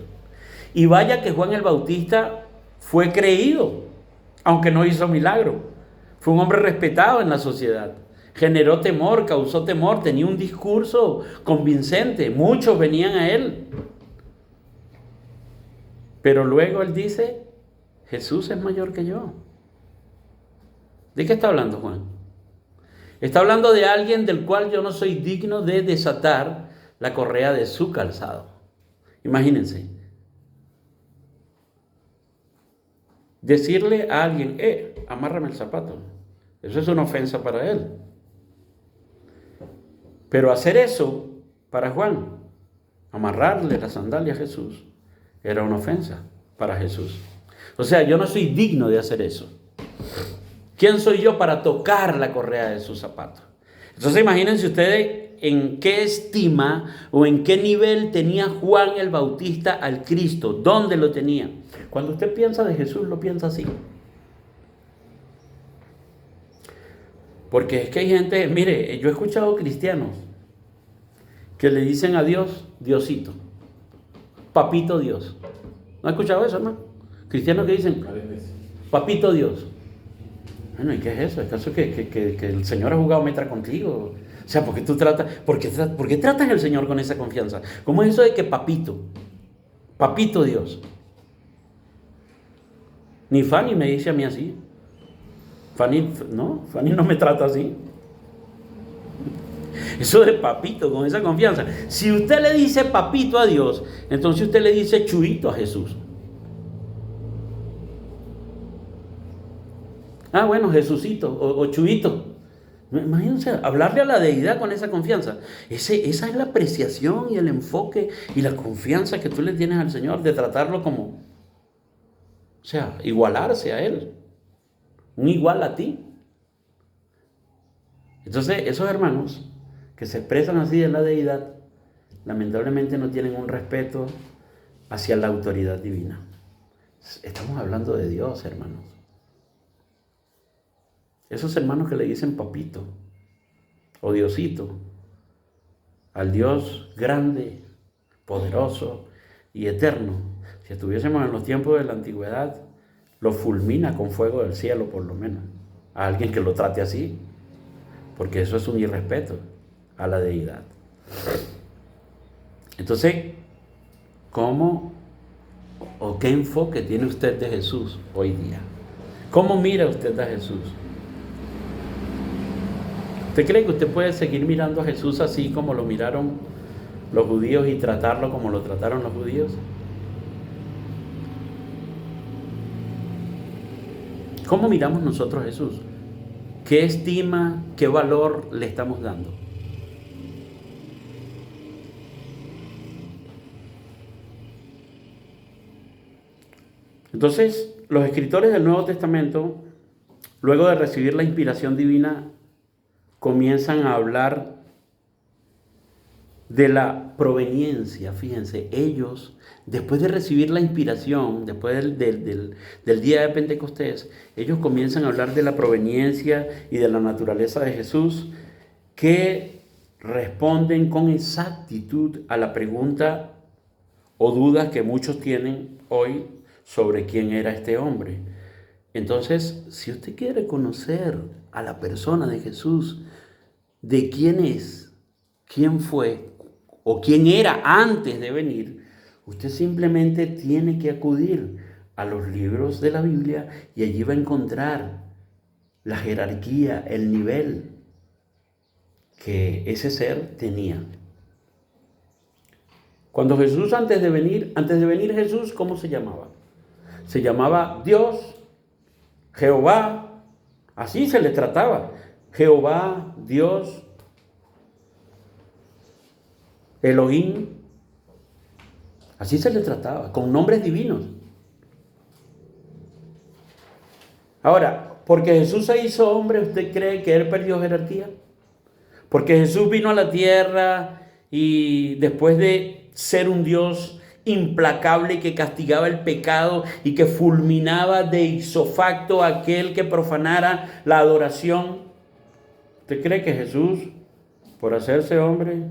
Y vaya que Juan el Bautista fue creído, aunque no hizo milagro. Fue un hombre respetado en la sociedad. Generó temor, causó temor, tenía un discurso convincente. Muchos venían a él. Pero luego él dice, Jesús es mayor que yo. ¿De qué está hablando Juan? Está hablando de alguien del cual yo no soy digno de desatar la correa de su calzado. Imagínense. Decirle a alguien, amárrame el zapato. Eso es una ofensa para él. Pero hacer eso para Juan, amarrarle la sandalia a Jesús, era una ofensa para Jesús. O sea, yo no soy digno de hacer eso. ¿Quién soy yo para tocar la correa de sus zapatos? Entonces imagínense ustedes en qué estima o en qué nivel tenía Juan el Bautista al Cristo. ¿Dónde lo tenía? Cuando usted piensa de Jesús, lo piensa así. Porque es que hay gente, mire, yo he escuchado cristianos que le dicen a Dios, Diosito, Papito Dios. ¿No ha escuchado eso, no? Cristianos que dicen, Papito Dios. Bueno, ¿y qué es eso? ¿Es acaso que el Señor ha jugado metra contigo? O sea, ¿por qué tratas al Señor con esa confianza? ¿Cómo es eso de que Papito Dios? Ni Fanny me dice a mí así. Fanny no me trata así. Eso de papito, con esa confianza. Si usted le dice papito a Dios, entonces usted le dice chuito a Jesús. Ah, bueno, Jesucito o chuito. Imagínense, hablarle a la deidad con esa confianza. Esa es la apreciación y el enfoque y la confianza que tú le tienes al Señor, de tratarlo como, o sea, igualarse a Él. Un igual a ti. Entonces, esos hermanos que se expresan así de la deidad, lamentablemente no tienen un respeto hacia la autoridad divina. Estamos hablando de Dios, hermanos. Esos hermanos que le dicen papito o Diosito al Dios grande, poderoso y eterno, si estuviésemos en los tiempos de la antigüedad, lo fulmina con fuego del cielo, por lo menos, a alguien que lo trate así, porque eso es un irrespeto a la deidad. Entonces, ¿cómo o qué enfoque tiene usted de Jesús hoy día? ¿Cómo mira usted a Jesús? ¿Usted cree que usted puede seguir mirando a Jesús así como lo miraron los judíos y tratarlo como lo trataron los judíos? ¿Cómo miramos nosotros a Jesús? ¿Qué estima, qué valor le estamos dando? Entonces, los escritores del Nuevo Testamento, luego de recibir la inspiración divina, comienzan a hablar de la proveniencia. Fíjense, ellos, después de recibir la inspiración, después del día de Pentecostés, ellos comienzan a hablar de la proveniencia y de la naturaleza de Jesús, que responden con exactitud a la pregunta o dudas que muchos tienen hoy sobre quién era este hombre. Entonces, si usted quiere conocer a la persona de Jesús, de quién es, quién fue o quién era antes de venir, usted simplemente tiene que acudir a los libros de la Biblia y allí va a encontrar la jerarquía, el nivel que ese ser tenía. Cuando Jesús antes de venir Jesús, ¿cómo se llamaba? Se llamaba Dios, Jehová, así se le trataba. Jehová, Dios, Elohim, así se le trataba, con nombres divinos. Ahora, porque Jesús se hizo hombre, ¿usted cree que Él perdió jerarquía? Porque Jesús vino a la tierra y después de ser un Dios implacable que castigaba el pecado y que fulminaba de ipso facto a aquel que profanara la adoración, ¿usted cree que Jesús, por hacerse hombre,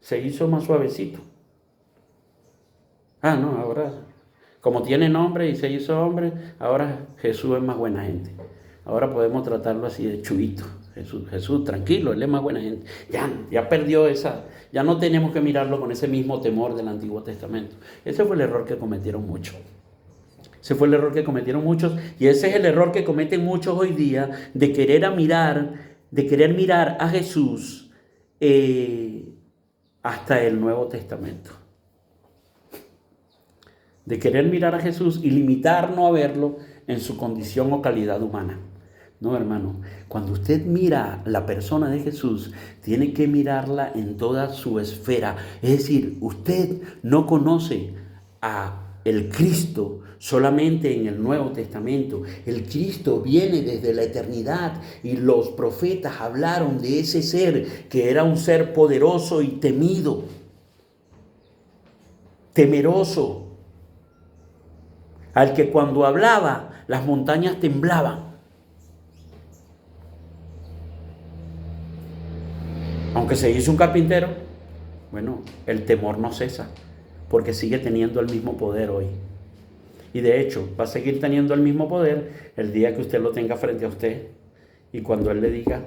se hizo más suavecito? Ah, no, ahora, como tiene nombre y se hizo hombre, ahora Jesús es más buena gente. Ahora podemos tratarlo así de chubito. Jesús, tranquilo, Él es más buena gente. Ya perdió esa, ya no tenemos que mirarlo con ese mismo temor del Antiguo Testamento. Ese fue el error que cometieron muchos. Ese fue el error que cometieron muchos, y ese es el error que cometen muchos hoy día, de querer mirar a Jesús hasta el Nuevo Testamento. De querer mirar a Jesús y limitarnos a verlo en su condición o calidad humana. No, hermano, cuando usted mira la persona de Jesús, tiene que mirarla en toda su esfera. Es decir, usted no conoce a el Cristo solamente en el Nuevo Testamento. El Cristo viene desde la eternidad y los profetas hablaron de ese ser que era un ser poderoso y temido, temeroso, al que cuando hablaba las montañas temblaban. Aunque se hizo un carpintero, bueno, el temor no cesa, porque sigue teniendo el mismo poder hoy. Y de hecho, va a seguir teniendo el mismo poder el día que usted lo tenga frente a usted. Y cuando Él le diga,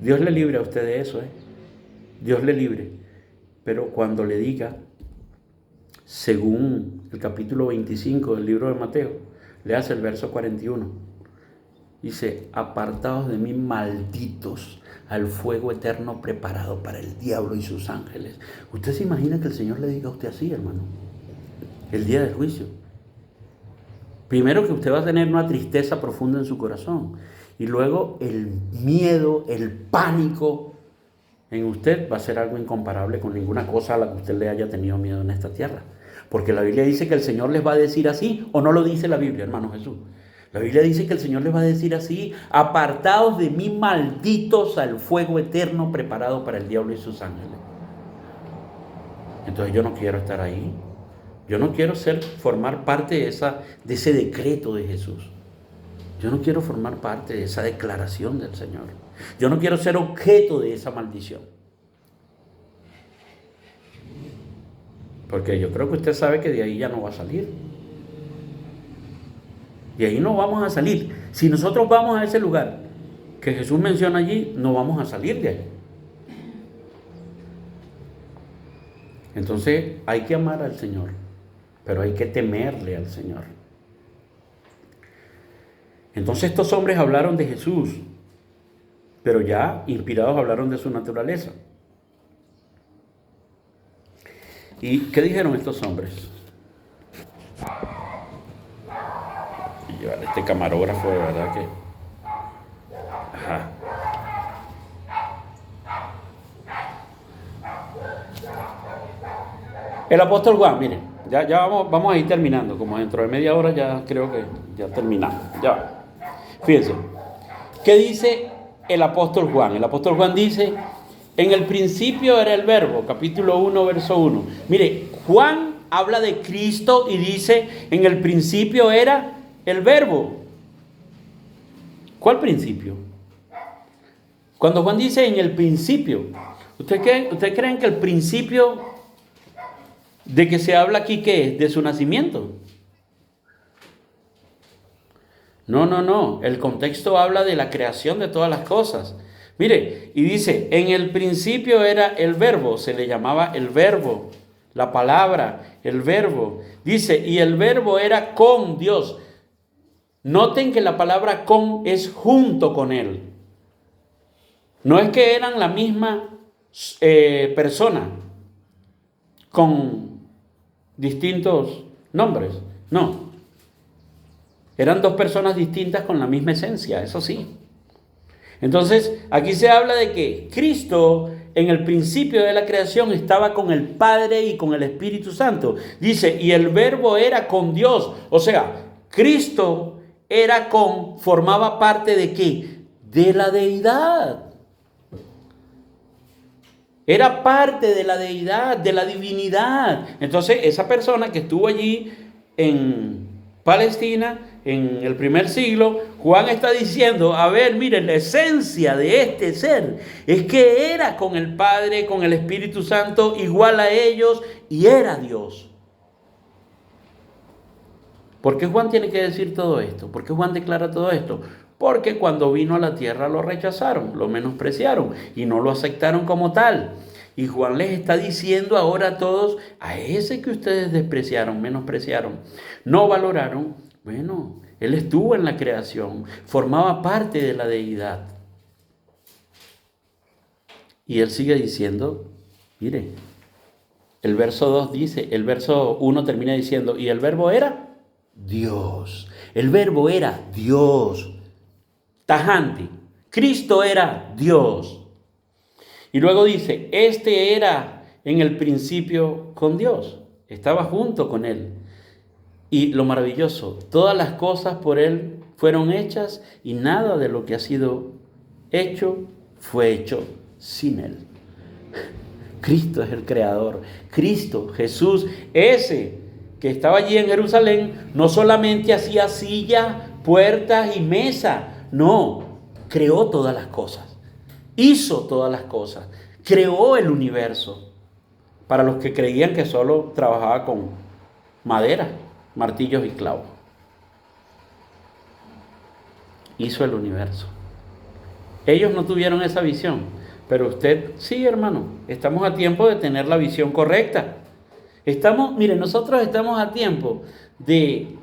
Dios le libre a usted de eso, Dios le libre. Pero cuando le diga, según el capítulo 25 del libro de Mateo, le hace el verso 41. Dice, apartados de mí, malditos, al fuego eterno preparado para el diablo y sus ángeles. ¿Usted se imagina que el Señor le diga a usted así, hermano? El día del juicio. Primero que usted va a tener una tristeza profunda en su corazón. Y luego el miedo, el pánico en usted va a ser algo incomparable con ninguna cosa a la que usted le haya tenido miedo en esta tierra. Porque la Biblia dice que el Señor les va a decir así, ¿o no lo dice la Biblia, hermano Jesús? La Biblia dice que el Señor les va a decir así, apartados de mí, malditos, al fuego eterno preparado para el diablo y sus ángeles. Entonces yo no quiero estar ahí. Yo no quiero formar parte de ese decreto de Jesús. Yo no quiero formar parte de esa declaración del Señor. Yo no quiero ser objeto de esa maldición. Porque yo creo que usted sabe que de ahí ya no va a salir. De ahí no vamos a salir. Si nosotros vamos a ese lugar que Jesús menciona allí, no vamos a salir de ahí. Entonces hay que amar al Señor, pero hay que temerle al Señor. Entonces estos hombres hablaron de Jesús, pero ya inspirados hablaron de su naturaleza. ¿Y qué dijeron estos hombres? Y llevar este camarógrafo, de verdad que... Ajá. El apóstol Juan, miren, ya vamos a ir terminando, como dentro de media hora ya creo que ya terminamos. Ya. Fíjense, ¿qué dice el apóstol Juan? El apóstol Juan dice, en el principio era el verbo, capítulo 1, verso 1. Mire, Juan habla de Cristo y dice, en el principio era el verbo. ¿Cuál principio? Cuando Juan dice en el principio, ¿ustedes creen que el principio de que se habla aquí, ¿qué es? ¿De su nacimiento? No. El contexto habla de la creación de todas las cosas. Mire, y dice, en el principio era el verbo, se le llamaba el verbo, la palabra, el verbo. Dice, y el verbo era con Dios. Noten que la palabra con es junto con Él. No es que eran la misma persona con distintos nombres, no. Eran dos personas distintas con la misma esencia, eso sí. Entonces, aquí se habla de que Cristo en el principio de la creación estaba con el Padre y con el Espíritu Santo. Dice, y el verbo era con Dios. O sea, Cristo formaba parte de ¿qué? De la deidad. Era parte de la deidad, de la divinidad. Entonces, esa persona que estuvo allí en Palestina en el primer siglo, Juan está diciendo, a ver, miren, la esencia de este ser es que era con el Padre, con el Espíritu Santo, igual a ellos, y era Dios. ¿Por qué Juan tiene que decir todo esto? ¿Por qué Juan declara todo esto? Porque cuando vino a la tierra lo rechazaron, lo menospreciaron y no lo aceptaron como tal. Y Juan les está diciendo ahora a todos, a ese que ustedes despreciaron, menospreciaron, no valoraron, bueno, él estuvo en la creación, formaba parte de la deidad. Y él sigue diciendo, mire, el verso 2 dice, el verso 1 termina diciendo, y el verbo era Dios. El verbo era Dios. tajante. Cristo era Dios. Y luego dice, este era en el principio con Dios. Estaba junto con Él. Y lo maravilloso, todas las cosas por Él fueron hechas y nada de lo que ha sido hecho fue hecho sin Él. Cristo es el creador. Cristo, Jesús, ese que estaba allí en Jerusalén, no solamente hacía silla, puertas y mesa. No, creó todas las cosas. Hizo todas las cosas. Creó el universo. Para los que creían que solo trabajaba con madera, martillos y clavos. Hizo el universo. Ellos no tuvieron esa visión, pero usted sí, hermano. Estamos a tiempo de tener la visión correcta. Nosotros estamos a tiempo de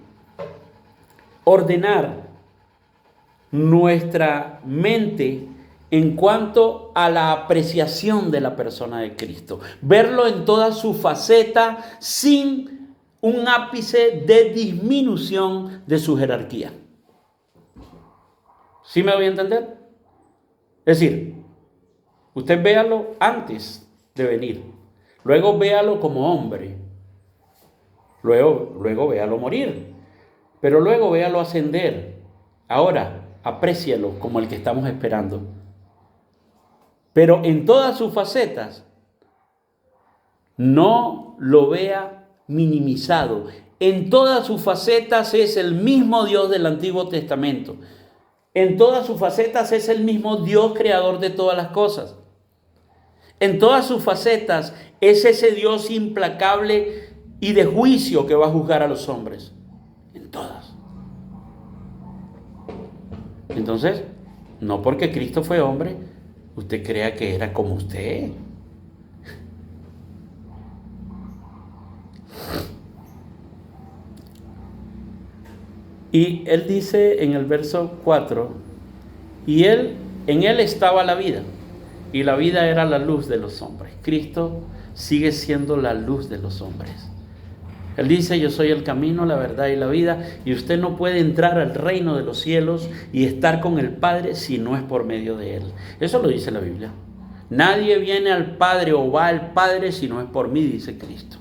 ordenar nuestra mente en cuanto a la apreciación de la persona de Cristo. Verlo en toda su faceta sin un ápice de disminución de su jerarquía. ¿Sí me voy a entender? Es decir, usted véalo antes de venir. Luego véalo como hombre. Luego véalo morir. Pero luego véalo ascender. Ahora, aprécialo como el que estamos esperando. Pero en todas sus facetas, no lo vea minimizado. En todas sus facetas es el mismo Dios del Antiguo Testamento. En todas sus facetas es el mismo Dios creador de todas las cosas. En todas sus facetas es ese Dios implacable y de juicio que va a juzgar a los hombres. En todas. Entonces, no porque Cristo fue hombre, usted crea que era como usted. Y él dice en el verso 4, y en él estaba la vida, y la vida era la luz de los hombres. Cristo sigue siendo la luz de los hombres. Él dice, yo soy el camino, la verdad y la vida, y usted no puede entrar al reino de los cielos y estar con el Padre si no es por medio de Él. Eso lo dice la Biblia. Nadie viene al Padre o va al Padre si no es por mí, dice Cristo.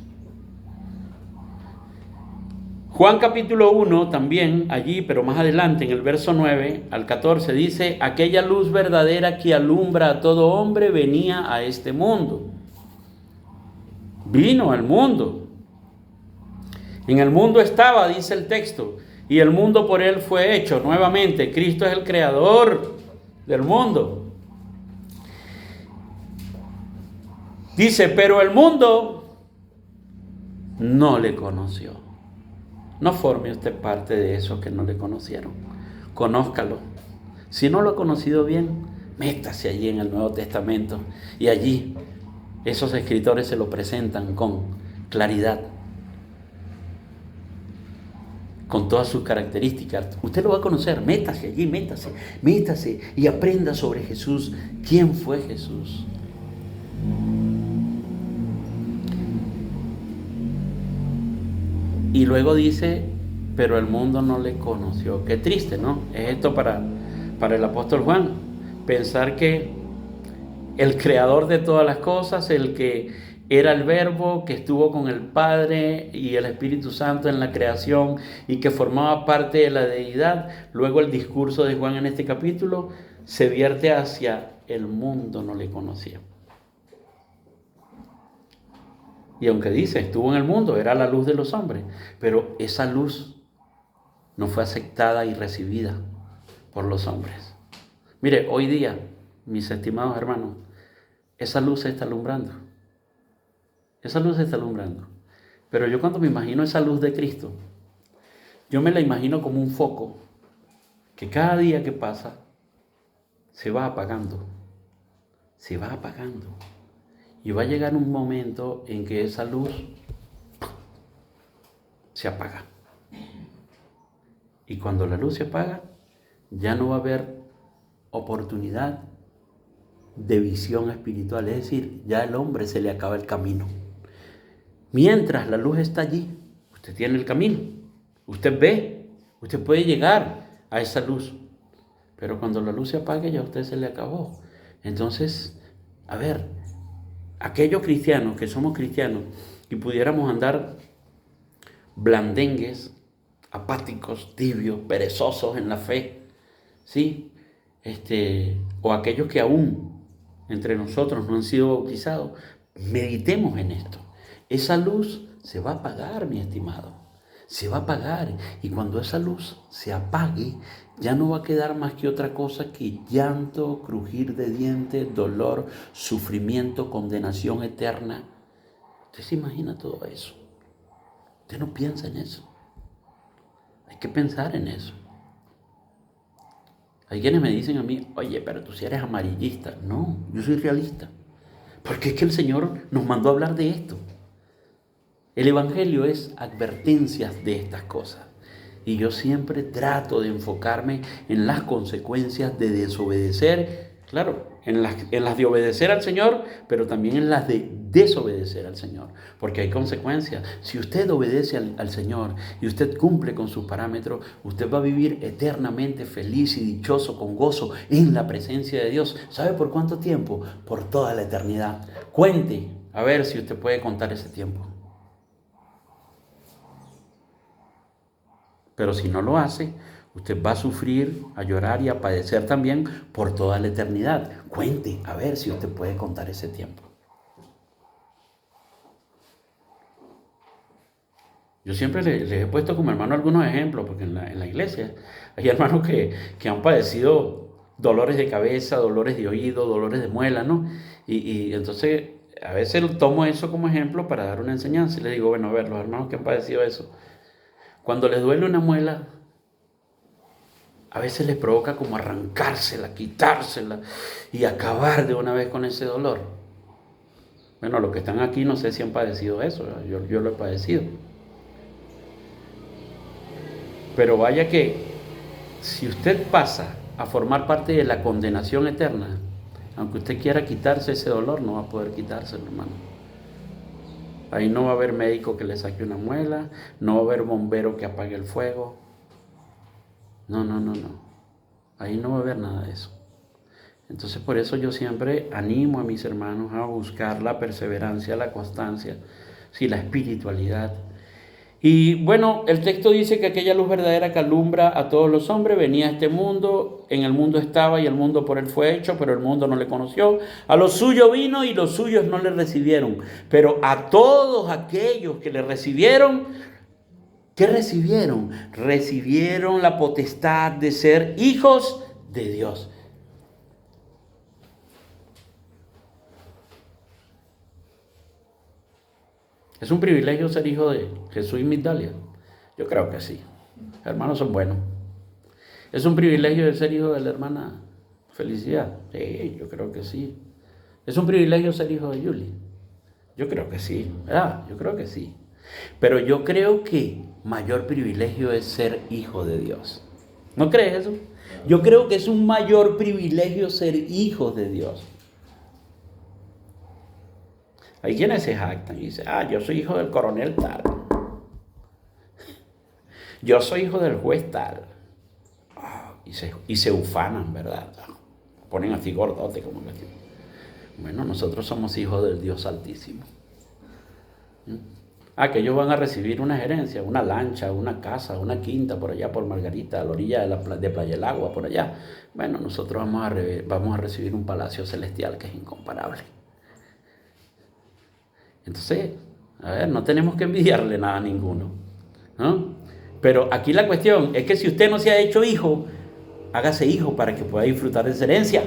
Juan capítulo 1 también allí, pero más adelante en el verso 9 al 14 dice, aquella luz verdadera que alumbra a todo hombre venía a este mundo. Vino al mundo. En el mundo estaba, dice el texto, y el mundo por él fue hecho. Nuevamente, Cristo es el creador del mundo. Dice, pero el mundo no le conoció. No forme usted parte de esos que no le conocieron. Conózcalo. Si no lo ha conocido bien, métase allí en el Nuevo Testamento. Y allí esos escritores se lo presentan con claridad, con todas sus características. Usted lo va a conocer. Métase allí, métase y aprenda sobre Jesús. ¿Quién fue Jesús? Y luego dice, pero el mundo no le conoció. Qué triste, ¿no? Es esto para el apóstol Juan. Pensar que el creador de todas las cosas, el que era el Verbo, que estuvo con el Padre y el Espíritu Santo en la creación y que formaba parte de la deidad, luego el discurso de Juan en este capítulo se vierte hacia el mundo no le conocía. Y aunque dice, estuvo en el mundo, era la luz de los hombres, pero esa luz no fue aceptada y recibida por los hombres. Mire, hoy día, mis estimados hermanos, esa luz se está alumbrando. Esa luz se está alumbrando. Pero yo cuando me imagino esa luz de Cristo, yo me la imagino como un foco que cada día que pasa se va apagando. Se va apagando. Y va a llegar un momento en que esa luz se apaga. Y cuando la luz se apaga, ya no va a haber oportunidad de visión espiritual. Es decir, ya al hombre se le acaba el camino. Mientras la luz está allí, usted tiene el camino. Usted ve, usted puede llegar a esa luz. pero cuando la luz se apague ya a usted se le acabó. Entonces, a ver, aquellos cristianos que somos cristianos y pudiéramos andar blandengues, apáticos, tibios, perezosos en la fe, ¿sí? O aquellos que aún entre nosotros no han sido bautizados, meditemos en esto. Esa luz se va a apagar, mi estimado, se va a apagar, y cuando esa luz se apague, ya no va a quedar más que otra cosa que llanto, crujir de dientes, dolor, sufrimiento, condenación eterna. ¿Usted se imagina todo eso? Usted no piensa en eso. Hay que pensar en eso. Hay quienes me dicen a mí, oye, pero tú si eres amarillista. No, yo soy realista. Porque es que el Señor nos mandó a hablar de esto. El Evangelio es advertencias de estas cosas. Y yo siempre trato de enfocarme en las consecuencias de desobedecer. Claro, en las de obedecer al Señor, pero también en las de desobedecer al Señor. Porque hay consecuencias. Si usted obedece al Señor y usted cumple con sus parámetros, usted va a vivir eternamente feliz y dichoso, con gozo, en la presencia de Dios. ¿Sabe por cuánto tiempo? Por toda la eternidad. Cuente, a ver si usted puede contar ese tiempo. Pero si no lo hace, usted va a sufrir, a llorar y a padecer también por toda la eternidad. Cuente, a ver si usted puede contar ese tiempo. Yo siempre les he puesto como hermano algunos ejemplos, porque en la iglesia hay hermanos que han padecido dolores de cabeza, dolores de oído, dolores de muela, ¿no? Y entonces a veces tomo eso como ejemplo para dar una enseñanza y les digo, bueno, a ver, los hermanos que han padecido eso, cuando les duele una muela, a veces les provoca como arrancársela, quitársela y acabar de una vez con ese dolor. Bueno, los que están aquí no sé si han padecido eso, yo lo he padecido. Pero vaya que si usted pasa a formar parte de la condenación eterna, aunque usted quiera quitarse ese dolor, no va a poder quitárselo, hermano. Ahí no va a haber médico que le saque una muela, no va a haber bombero que apague el fuego. No. Ahí no va a haber nada de eso. Entonces por eso yo siempre animo a mis hermanos a buscar la perseverancia, la constancia, sí, la espiritualidad. Y bueno, el texto dice que aquella luz verdadera que alumbra a todos los hombres venía a este mundo, en el mundo estaba y el mundo por él fue hecho, pero el mundo no le conoció. A lo suyo vino y los suyos no le recibieron. Pero a todos aquellos que le recibieron, ¿qué recibieron? Recibieron la potestad de ser hijos de Dios. ¿Es un privilegio ser hijo de Jesús y Migdalia? Yo creo que sí. Hermanos son buenos. ¿Es un privilegio ser hijo de la hermana Felicidad? Sí, yo creo que sí. ¿Es un privilegio ser hijo de Yuli? Yo creo que sí, ¿verdad? Yo creo que sí. Pero yo creo que mayor privilegio es ser hijo de Dios. ¿No crees eso? Yo creo que es un mayor privilegio ser hijo de Dios. Hay quienes se jactan y dicen, yo soy hijo del coronel tal. Yo soy hijo del juez tal. Y se ufanan, ¿verdad? Ponen así gordote como que... Bueno, nosotros somos hijos del Dios Altísimo. Que ellos van a recibir una herencia, una lancha, una casa, una quinta por allá por Margarita, a la orilla de Playa del Agua, por allá. Bueno, nosotros vamos a recibir un palacio celestial que es incomparable. Entonces, a ver, no tenemos que envidiarle nada a ninguno, ¿no? Pero aquí la cuestión es que si usted no se ha hecho hijo, hágase hijo para que pueda disfrutar de esa herencia.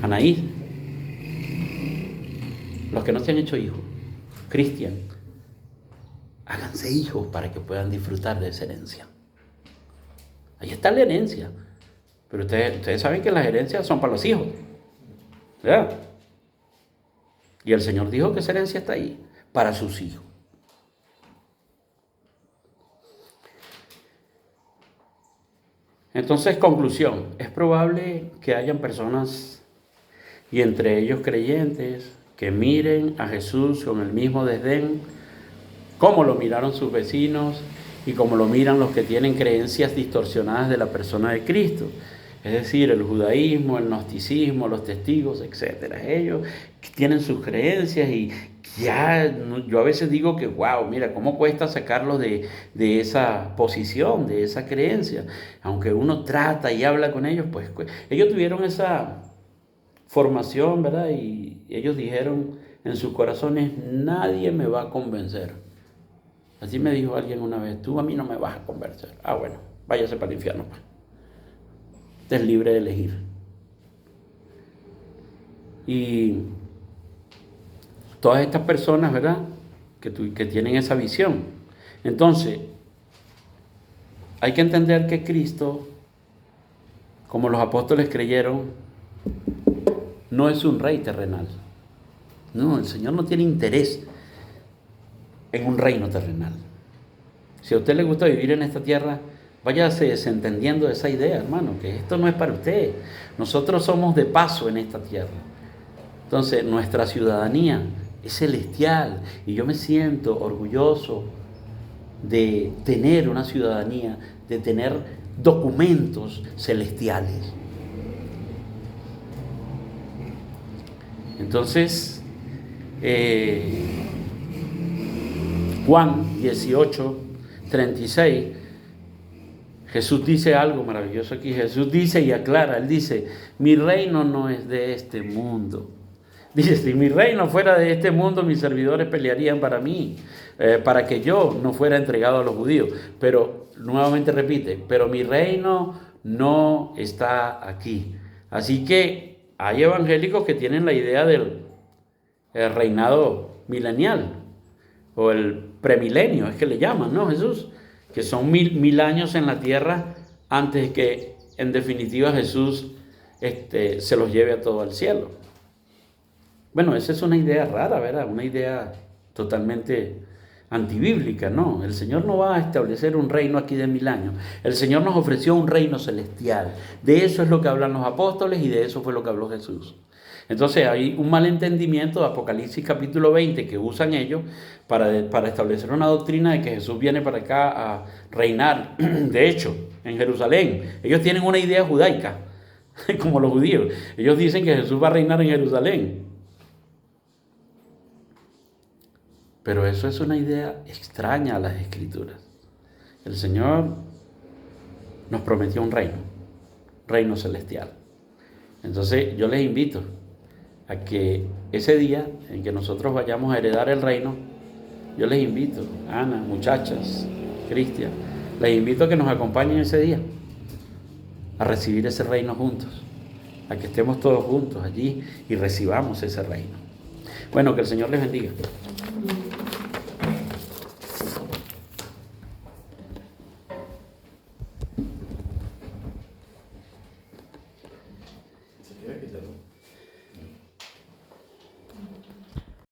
Anaí, los que no se han hecho hijos, Cristian, háganse hijos para que puedan disfrutar de esa herencia. Ahí está la herencia. Pero ustedes saben que las herencias son para los hijos, ¿verdad? Y el Señor dijo que esa herencia está ahí, para sus hijos. Entonces, conclusión, es probable que hayan personas, y entre ellos creyentes, que miren a Jesús con el mismo desdén, como lo miraron sus vecinos, y como lo miran los que tienen creencias distorsionadas de la persona de Cristo. Es decir, el judaísmo, el gnosticismo, los testigos, etc. Ellos tienen sus creencias y ya, yo a veces digo que, wow, mira, cómo cuesta sacarlos de esa posición, de esa creencia. Aunque uno trata y habla con ellos, pues ellos tuvieron esa formación, ¿verdad? Y ellos dijeron en sus corazones, nadie me va a convencer. Así me dijo alguien una vez, tú a mí no me vas a convencer. Ah, bueno, váyase para el infierno, pues. Usted es libre de elegir. Y todas estas personas, ¿verdad?, que tienen esa visión. Entonces, hay que entender que Cristo, como los apóstoles creyeron, no es un rey terrenal. No, el Señor no tiene interés en un reino terrenal. Si a usted le gusta vivir en esta tierra, váyase desentendiendo de esa idea, hermano, que esto no es para usted. Nosotros somos de paso en esta tierra. Entonces, nuestra ciudadanía es celestial y yo me siento orgulloso de tener una ciudadanía, de tener documentos celestiales. Entonces, Juan 18:36, Jesús dice algo maravilloso aquí. Jesús dice y aclara, Él dice, mi reino no es de este mundo. Dice, si mi reino fuera de este mundo, mis servidores pelearían para mí, para que yo no fuera entregado a los judíos. Pero, nuevamente repite, pero mi reino no está aquí. Así que hay evangélicos que tienen la idea del reinado milenial, o el premilenio, es que le llaman, ¿no, Jesús? Que son mil años en la tierra antes de que, en definitiva, Jesús se los lleve a todo al cielo. Bueno, esa es una idea rara, ¿verdad? Una idea totalmente antibíblica, ¿no? El Señor no va a establecer un reino aquí de 1000 años. El Señor nos ofreció un reino celestial. De eso es lo que hablan los apóstoles y de eso fue lo que habló Jesús. Entonces hay un malentendimiento de Apocalipsis capítulo 20 que usan ellos para establecer una doctrina de que Jesús viene para acá a reinar. De hecho, en Jerusalén, ellos tienen una idea judaica, como los judíos. Ellos dicen que Jesús va a reinar en Jerusalén. Pero eso es una idea extraña a las Escrituras. El Señor nos prometió un reino celestial. Entonces yo les invito a que ese día en que nosotros vayamos a heredar el reino, yo les invito, Ana, muchachas, Cristian, les invito a que nos acompañen ese día a recibir ese reino juntos, a que estemos todos juntos allí y recibamos ese reino. Bueno, que el Señor les bendiga. Se quiere quitarlo.